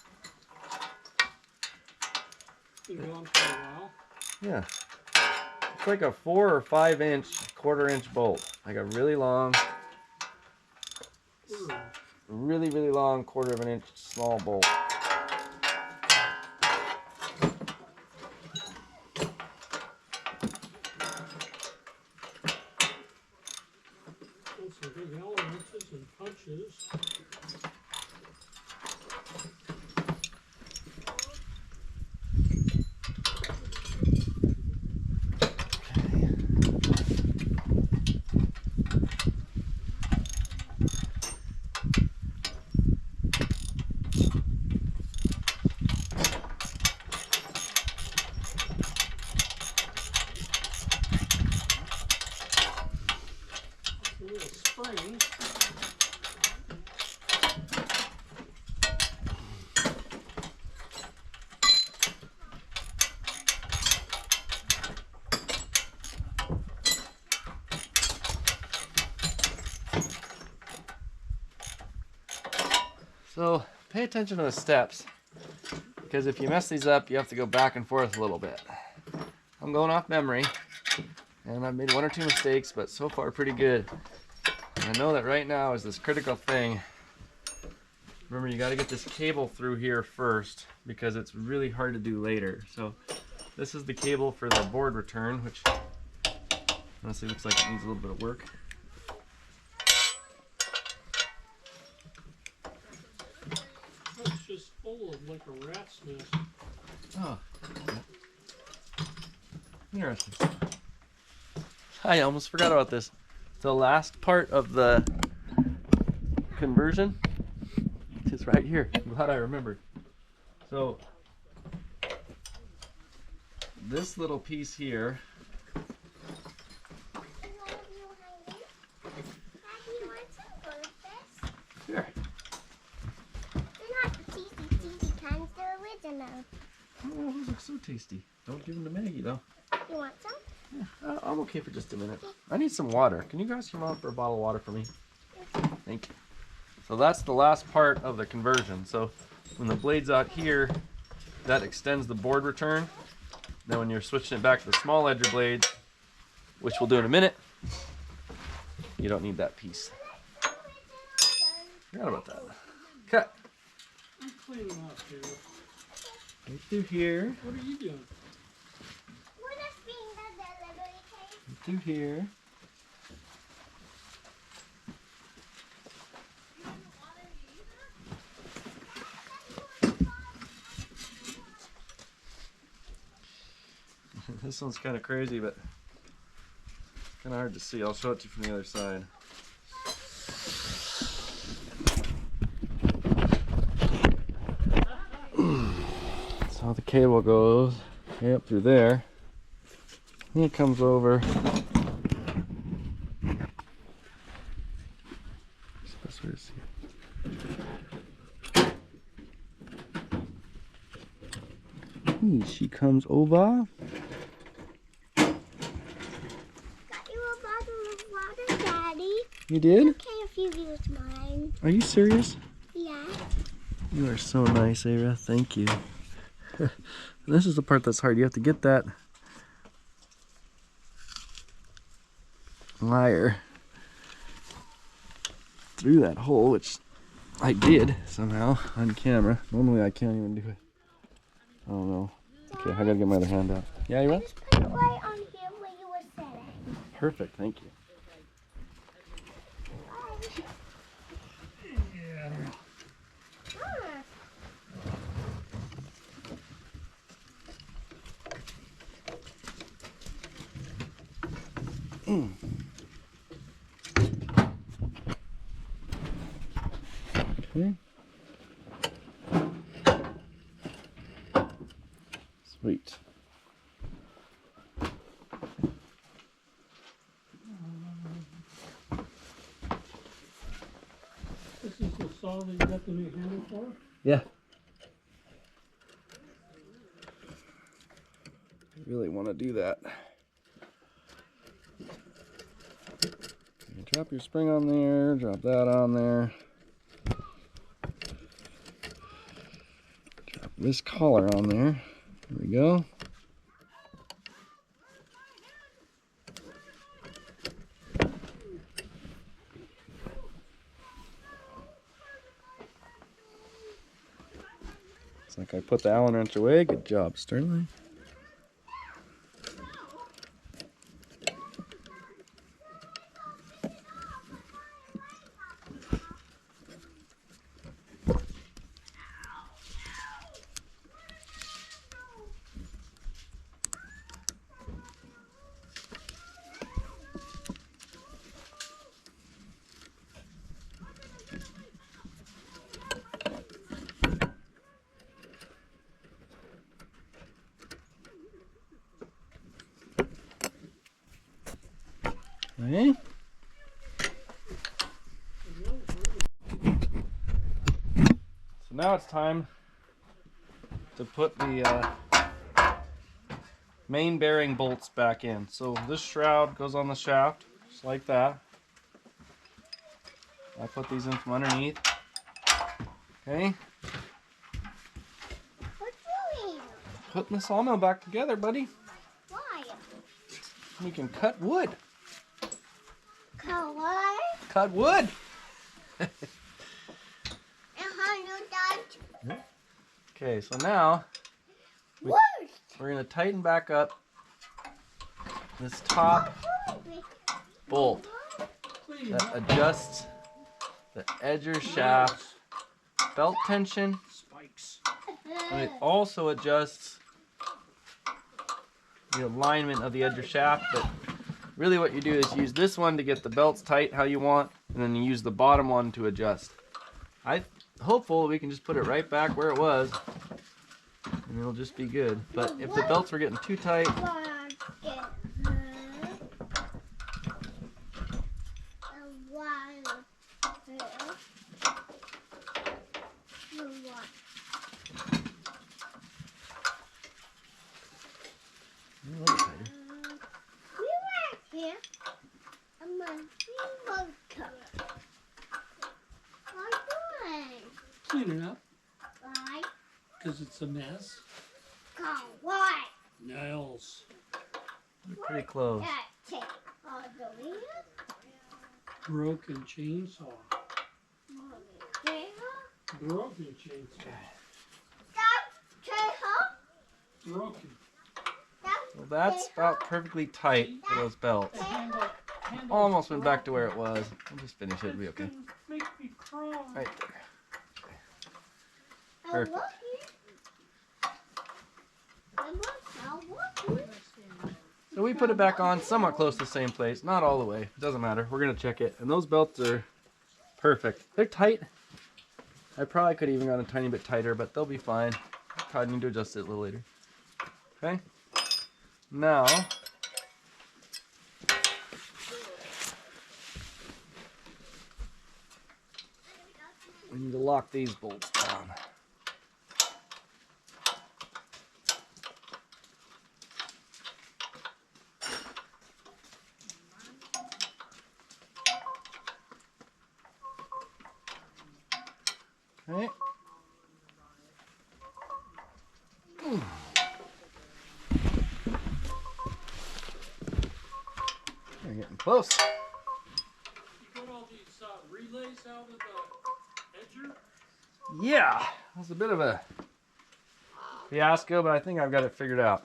Been going for a while. Yeah. It's like a 4 or 5 inch, 1/4 inch bolt. Like a really long, Ooh. really long 1/4 of an inch small bolt. And some big Allen wrenches and punches. Little springs. So pay attention to the steps, because if you mess these up, you have to go back and forth a little bit. I'm going off memory, and I've made 1 or 2 mistakes, but so far pretty good. And I know that right now is this critical thing. Remember, you got to get this cable through here first, because it's really hard to do later. So this is the cable for the board return, which honestly looks like it needs a little bit of work. It's just full of like a rat's nest. Oh, interesting. I almost forgot about this. The last part of the conversion is right here. I'm glad I remembered. So this little piece here, here. They're not the cheesy kinds, they're original. Oh, those look so tasty. Don't give them to Maggie though. You want some? Yeah, I'm okay for just a minute. I need some water. Can you ask your mom for a bottle of water for me? Thank you. So that's the last part of the conversion. So when the blade's out here, that extends the board return. Then when you're switching it back to the small edger blades, which we'll do in a minute, you don't need that piece. Forgot about that. Cut. I'm cleaning up here. Right through here. What are you doing? We're just being the delivery case. Right through here. This one's kind of crazy, but kind of hard to see. I'll show it to you from the other side. So how the cable goes way up through there. And it comes over Okay, she comes over. Got you a bottle of water, Daddy. You did? Okay if you use mine. Are you serious? Yeah. You are so nice, Ara. Thank you. This is the part that's hard. You have to get that wire through that hole, which I did somehow on camera. Normally I can't even do it. I don't know. Okay, I gotta get my other hand out. Yeah, you ready? Just put it right on here where you were sitting. Perfect, thank you. Okay. Sweet. This is the saw that you got the new handle for? Yeah. I really want to do that. You drop your spring on there, drop that on there. Drop this collar on there. There we go. It's like I put the Allen wrench away. Good job, Sterling. Okay. So now it's time to put the main bearing bolts back in. So this shroud goes on the shaft, just like that. I put these in from underneath. Okay. What you doing? Putting the sawmill back together, buddy. Why? We can cut wood. Color. Cut wood. And how you that? Okay, so now Worst. we're going to tighten back up this top bolt that adjusts the edger shaft belt tension, Spikes. and it also adjusts the alignment of the edger shaft. But really what you do is use this one to get the belts tight how you want, and then you use the bottom one to adjust. I'm hopeful we can just put it right back where it was and it'll just be good. But if the belts were getting too tight, here. I'm a remote. What are you doing? Clean it up, Why? because it's a mess. Go what? Nails. pretty close. That's it. All the way Broken chainsaw. there. Broken chainsaw. Stop. Broken. Well, that's about perfectly tight for those belts. The handle Almost went back to where it was. We'll just finish it. It'll be okay. Make me cry. Right there. Perfect. So we put it back on somewhat close to the same place. Not all the way. It doesn't matter. We're going to check it. And those belts are perfect. They're tight. I probably could have even gone a tiny bit tighter, but they'll be fine. I'll probably need to adjust it a little later. Okay. Now, we need to lock these bolts down. Okay. We're getting close. You put all these relays out with the edger? Yeah, it was a bit of a fiasco, but I think I've got it figured out.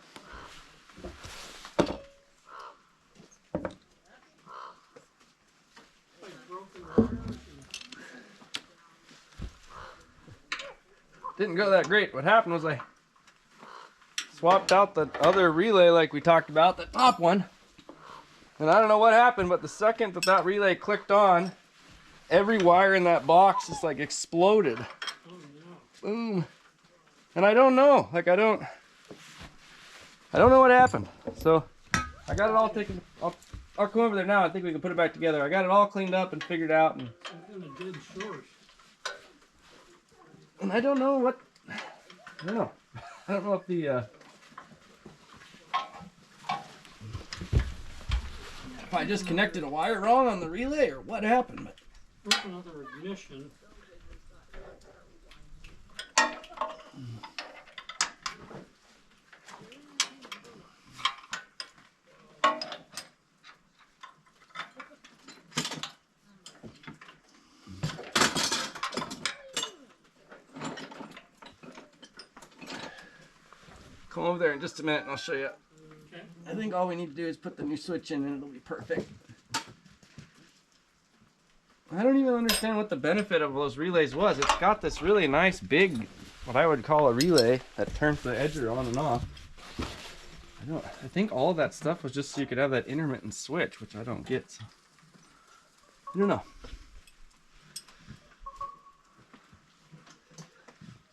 Like broken wires Didn't go that great. What happened was I swapped out the other relay like we talked about, the top one. And I don't know what happened, but the second that that relay clicked on, every wire in that box just like exploded. oh no. Boom. And I don't know. Like I don't know what happened. So I got it all taken. I'll come over there now. I think we can put it back together. I got it all cleaned up and figured out. And Some kind of dead source. I don't know what. I don't know. I don't know if the. If I just connected a wire wrong on the relay or what happened. But Open other ignition. come over there in just a minute and I'll show you. Okay. I think all we need to do is put the new switch in and it'll be perfect. I don't even understand what the benefit of those relays was. It's got this really nice big, what I would call a relay that turns the edger on and off. I think all of that stuff was just so you could have that intermittent switch, which I don't get. So. I don't know.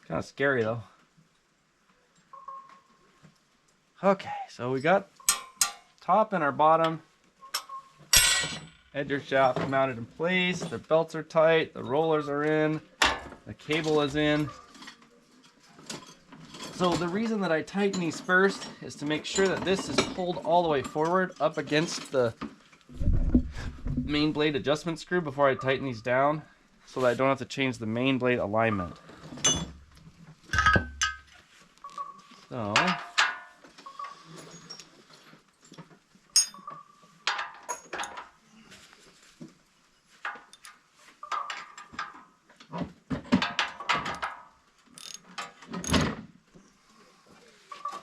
Kind of scary though. Okay, so we got top and our bottom edger shaft mounted in place. The belts are tight, the rollers are in, the cable is in. So the reason that I tighten these first is to make sure that this is pulled all the way forward up against the main blade adjustment screw before I tighten these down, so that I don't have to change the main blade alignment. So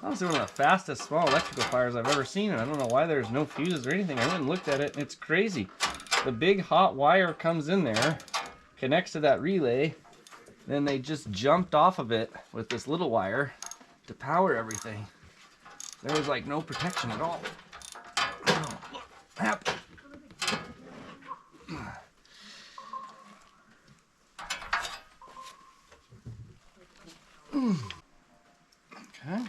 that was one of the fastest small electrical fires I've ever seen, and I don't know why there's no fuses or anything. I went and looked at it, and it's crazy. The big hot wire comes in there, connects to that relay, then they just jumped off of it with this little wire to power everything. There was like no protection at all. Oh, look, happened. Okay.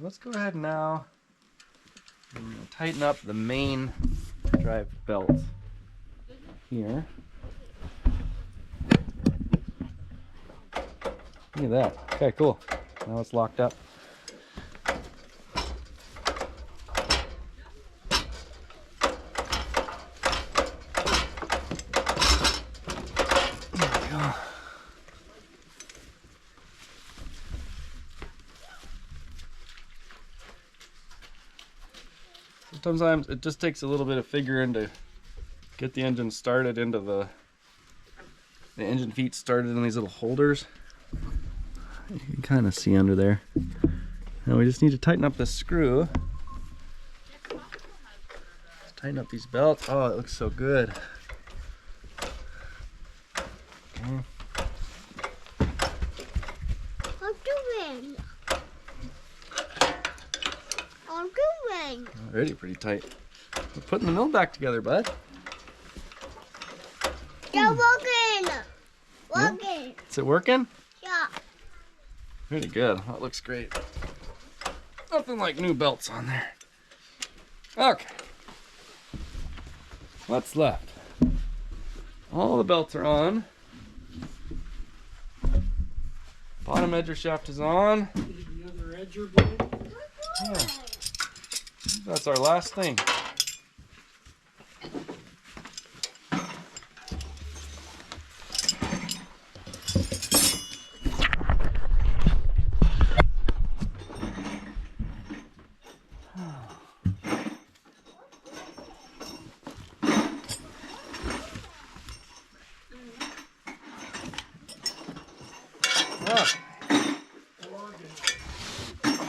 Let's go ahead now and tighten up the main drive belt here. Look at that. Okay, cool. Now it's locked up. There we go. Sometimes it just takes a little bit of figuring to get the engine started into the engine feet started in these little holders. You can kind of see under there. Now we just need to tighten up this screw. Let's tighten up these belts. Oh, it looks so good. Okay. I'm doing. Already pretty tight. We're putting the mill back together, bud. They're working. Is it working? Yeah. Pretty good. That looks great. Nothing like new belts on there. Okay. What's left? All the belts are on. Bottom edger shaft is on. Need the other edger blade. Yeah. That's our last thing.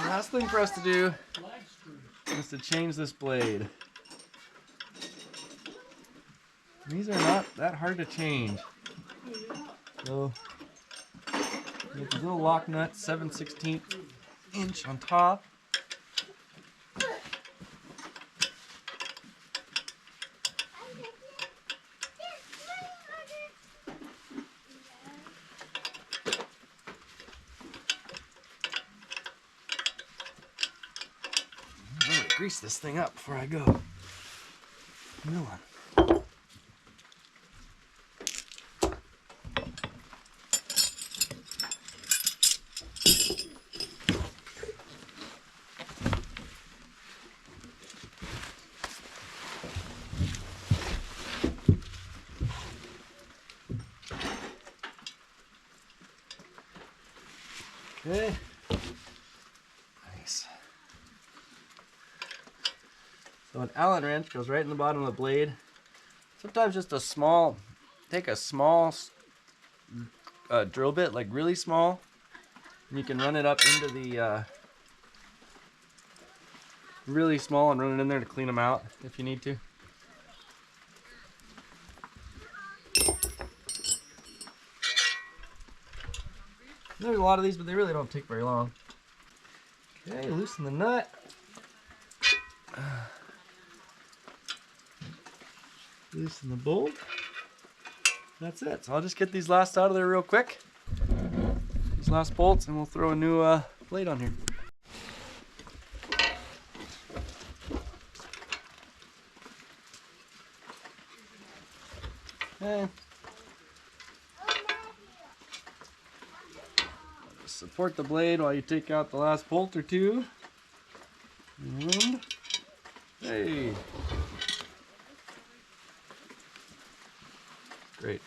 Last thing for us to do is to change this blade. These are not that hard to change. So, you get these little lock nuts, 7/16 inch on top. I'm gonna grease this thing up before I go. New one. Okay. Nice. So an Allen wrench goes right in the bottom of the blade. Sometimes just a small, take a small drill bit, like really small, and you can run it up into the really small and run it in there to clean them out if you need to. There's a lot of these, but they really don't take very long. Okay, loosen the nut. Loosen the bolt. That's it. So I'll just get these last out of there real quick. These last bolts, and we'll throw a new blade on here. Okay. Support the blade while you take out the last bolt or two. And hey, great.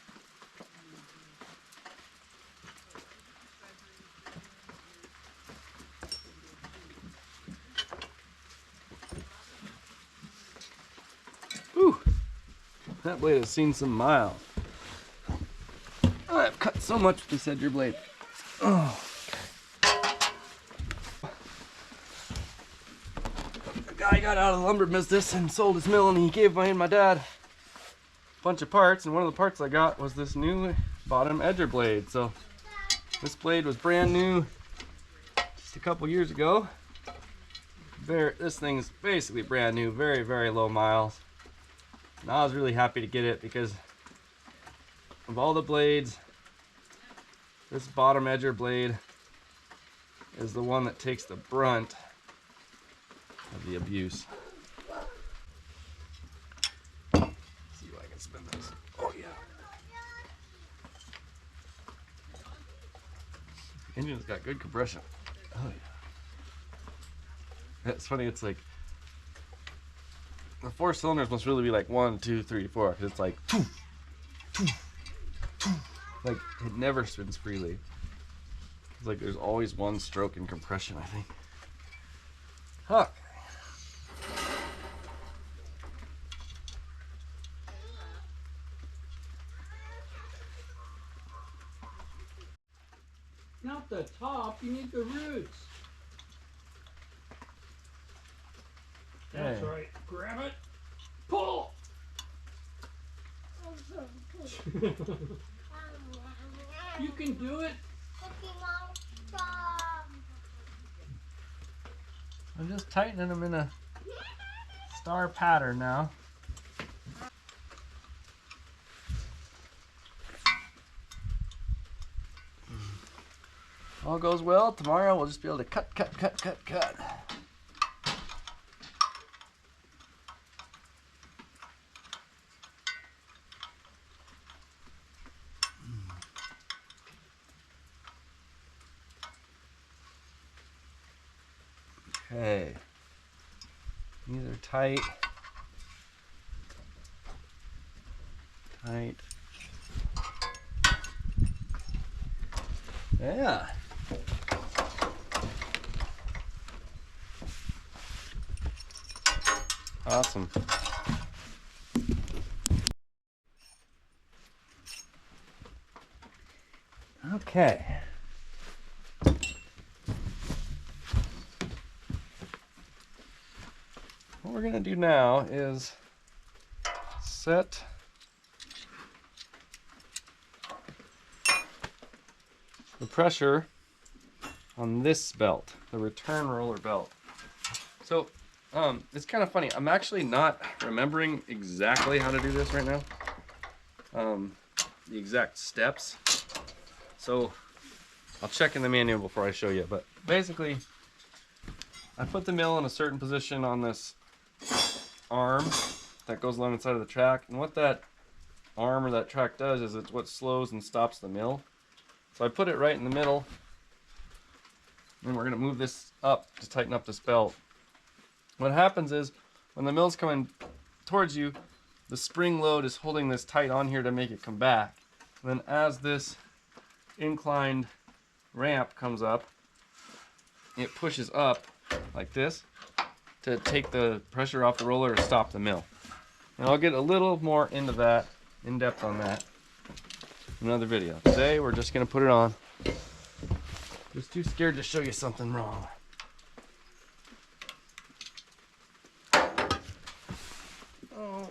Whew, that blade has seen some miles. I've cut so much with this edger blade. Oh. Guy got out of the lumber business and sold his mill, and he gave me and my dad a bunch of parts, and one of the parts I got was this new bottom edger blade. So this blade was brand new just a couple years ago. This thing's basically brand new, very, very low miles. And I was really happy to get it because of all the blades, this bottom edger blade is the one that takes the brunt of the abuse. Let's see if I can spin this. Oh yeah. Engine's got good compression. Oh yeah. It's funny, it's like the 4 cylinders must really be like 1, 2, 3, 4, because it's like like it never spins freely. It's like there's always one stroke in compression, I think. Huh. Not the top, you need the roots. That's Okay. right. Grab it. Pull. You can do it. I'm just tightening them in a star pattern now. All goes well, tomorrow we'll just be able to cut. Okay. These are tight. Tight. Yeah. Awesome. Okay. What we're going to do now is set the pressure on this belt, the return roller belt. So it's kind of funny. I'm actually not remembering exactly how to do this right now. The exact steps. So I'll check in the manual before I show you. But basically, I put the mill in a certain position on this arm that goes along the side of the track. And what that arm or that track does is it's what slows and stops the mill. So I put it right in the middle. And we're going to move this up to tighten up this belt. What happens is when the mill's coming towards you, the spring load is holding this tight on here to make it come back. And then as this inclined ramp comes up, it pushes up like this to take the pressure off the roller to stop the mill. And I'll get a little more into that, in depth on that, in another video. Today we're just going to put it on. Just too scared to show you something wrong. Oh.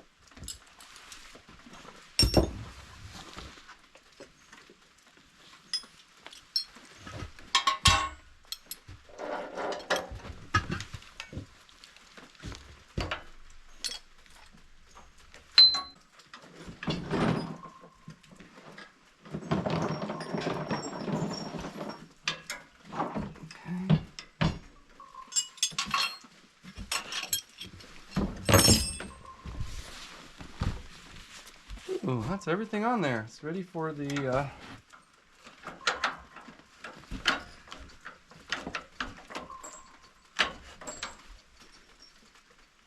Ooh, that's everything on there. It's ready for the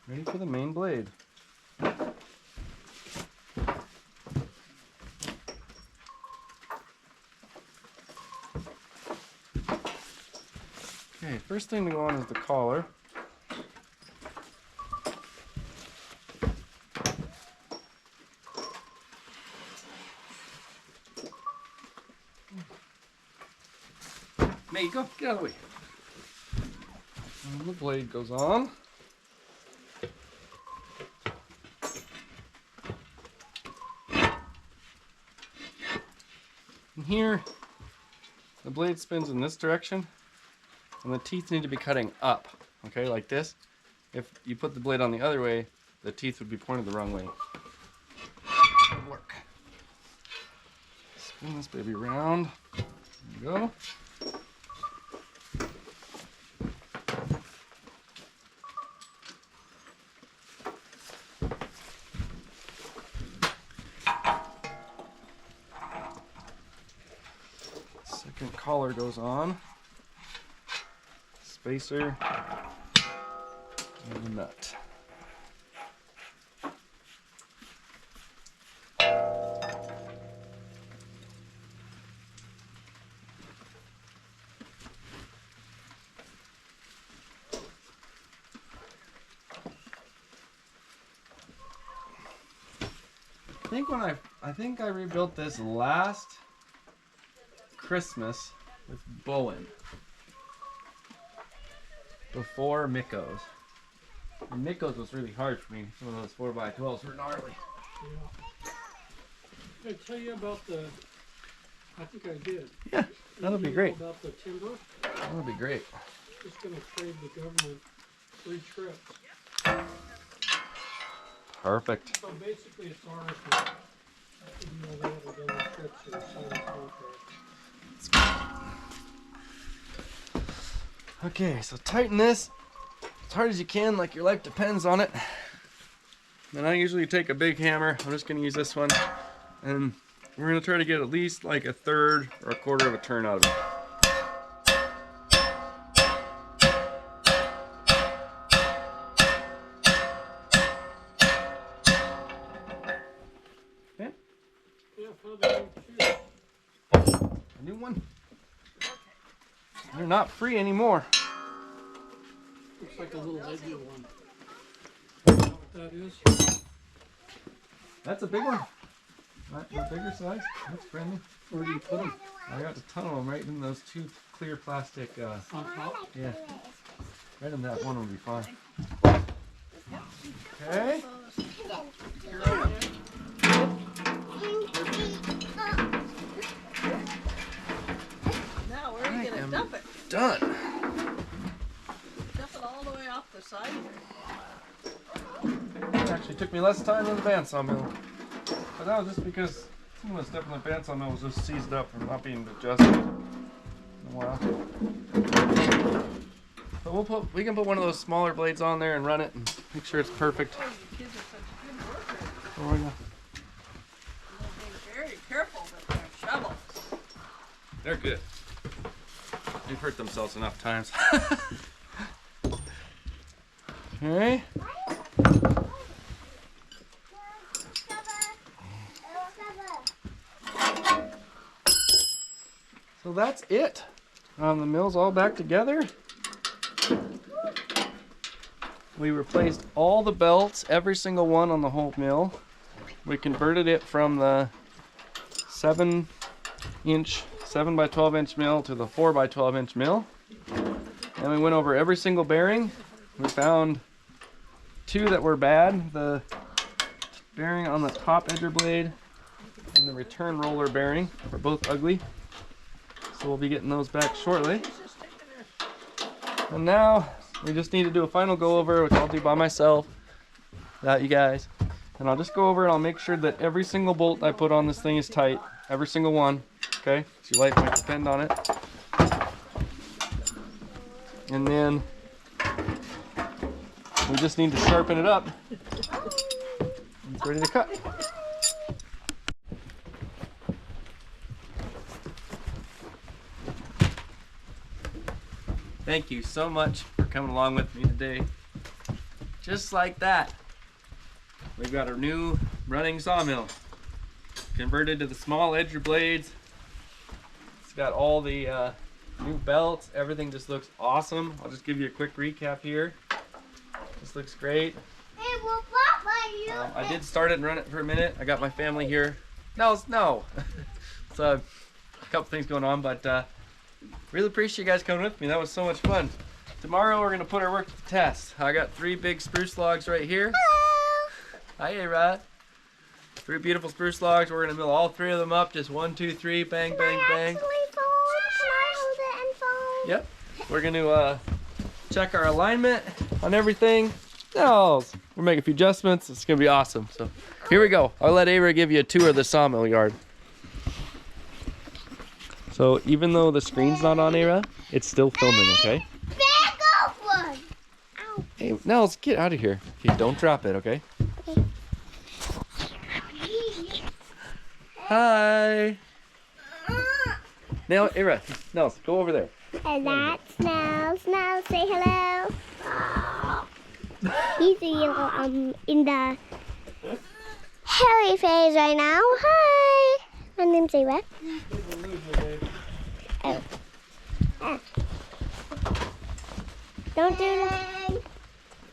ready for the main blade. Okay, first thing to go on is the collar. There you go, get out of the way. And the blade goes on. And here, the blade spins in this direction, and the teeth need to be cutting up, okay, like this. If you put the blade on the other way, the teeth would be pointed the wrong way. Good work. Spin this baby around. There you go. Second collar goes on. Spacer and the nut. I think I rebuilt this last Christmas with Bowen before Mikko's. And Mikko's was really hard for me. Some of those 4x12s were gnarly. Yeah. Did I tell you about the, I think I did. Yeah, that'll be great. About the timber. That'll be great. Just going to trade the government 3 trips. Perfect. So basically it's ours, but even though they haven't done the trips or signed the contract. Okay, so tighten this as hard as you can, like your life depends on it. Then I usually take a big hammer. I'm just going to use this one. And we're going to try to get at least like a third or a quarter of a turn out of it. one. They're not free anymore. Looks like a little edgy one. You know what that is? That's a big one. Not a bigger size. That's friendly. Where do you put them? I got a ton of them right in those two clear plastic. On top? Yeah. Right in that one will be fine. Okay. Now, where are you gonna dump it? Done. Dump it all the way off the side? It actually took me less time than the bandsaw mill. But that was just because some of the stuff in the bandsaw mill was just seized up from not being adjusted in a while. But we can put one of those smaller blades on there and run it and make sure it's perfect. Oh, you kids are such good workers. There we go. You're being very careful with their shovels. They're good. They've hurt themselves enough times. Okay. So that's it. The mill's all back together. We replaced all the belts, every single one on the whole mill. We converted it from the 7 by 12 inch mill to the 4 by 12 inch mill. And we went over every single bearing. We found 2 that were bad. The bearing on the top edger blade and the return roller bearing are both ugly. So we'll be getting those back shortly. And now we just need to do a final go over, which I'll do by myself, without you guys. And I'll just go over and I'll make sure that every single bolt I put on this thing is tight. Every single one. Okay? So your life might depend on it. And then we just need to sharpen it up. It's ready to cut. Thank you so much for coming along with me today. Just like that, we've got our new running sawmill. Converted to the small edger blades. It's got all the new belts. Everything just looks awesome. I'll just give you a quick recap here. This looks great. I did start it and run it for a minute. I got my family here. No. So a couple things going on, but really appreciate you guys coming with me. That was so much fun. Tomorrow we're gonna put our work to the test. I got 3 big spruce logs right here. Hello. Hi, A-Rod. 3 beautiful spruce logs. We're gonna mill all 3 of them up. Just 1, 2, 3, bang, bang, bang. Can I hold it and fold? Yep. We're gonna check our alignment on everything. No, we're making a few adjustments. It's gonna be awesome. So here we go. I'll let Ava give you a tour of the sawmill yard. So even though the screen's not on, Ava, it's still filming, okay? Back off one. Ow. Hey, Nels, get out of here. Okay, don't drop it, okay? Okay. Hi. Now, Ava, Nels, go over there. And that's Nels. Nels, say hello. He's in the hairy phase right now. Hi. My name's Ava. Oh. Ah. Don't do that.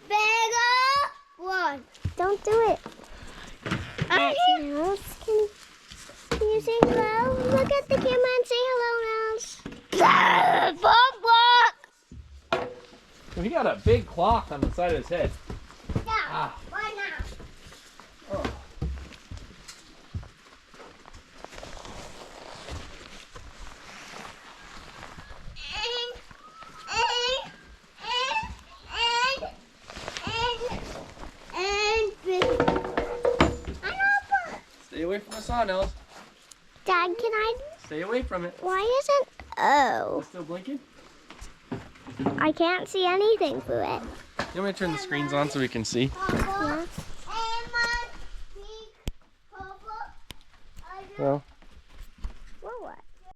Bigger one. Don't do it. That's Nels. Can you say hello? Look at the camera and say hello, Nels. Fuck. Well, he got a big clock on the side of his head. Yeah. Why not? Oh. Stay away from the saw, Nels. Dad, can I? Stay away from it. Why isn't? Oh, It's still blinking? I can't see anything through it. You want me to turn the screens on so we can see? Yeah. Well,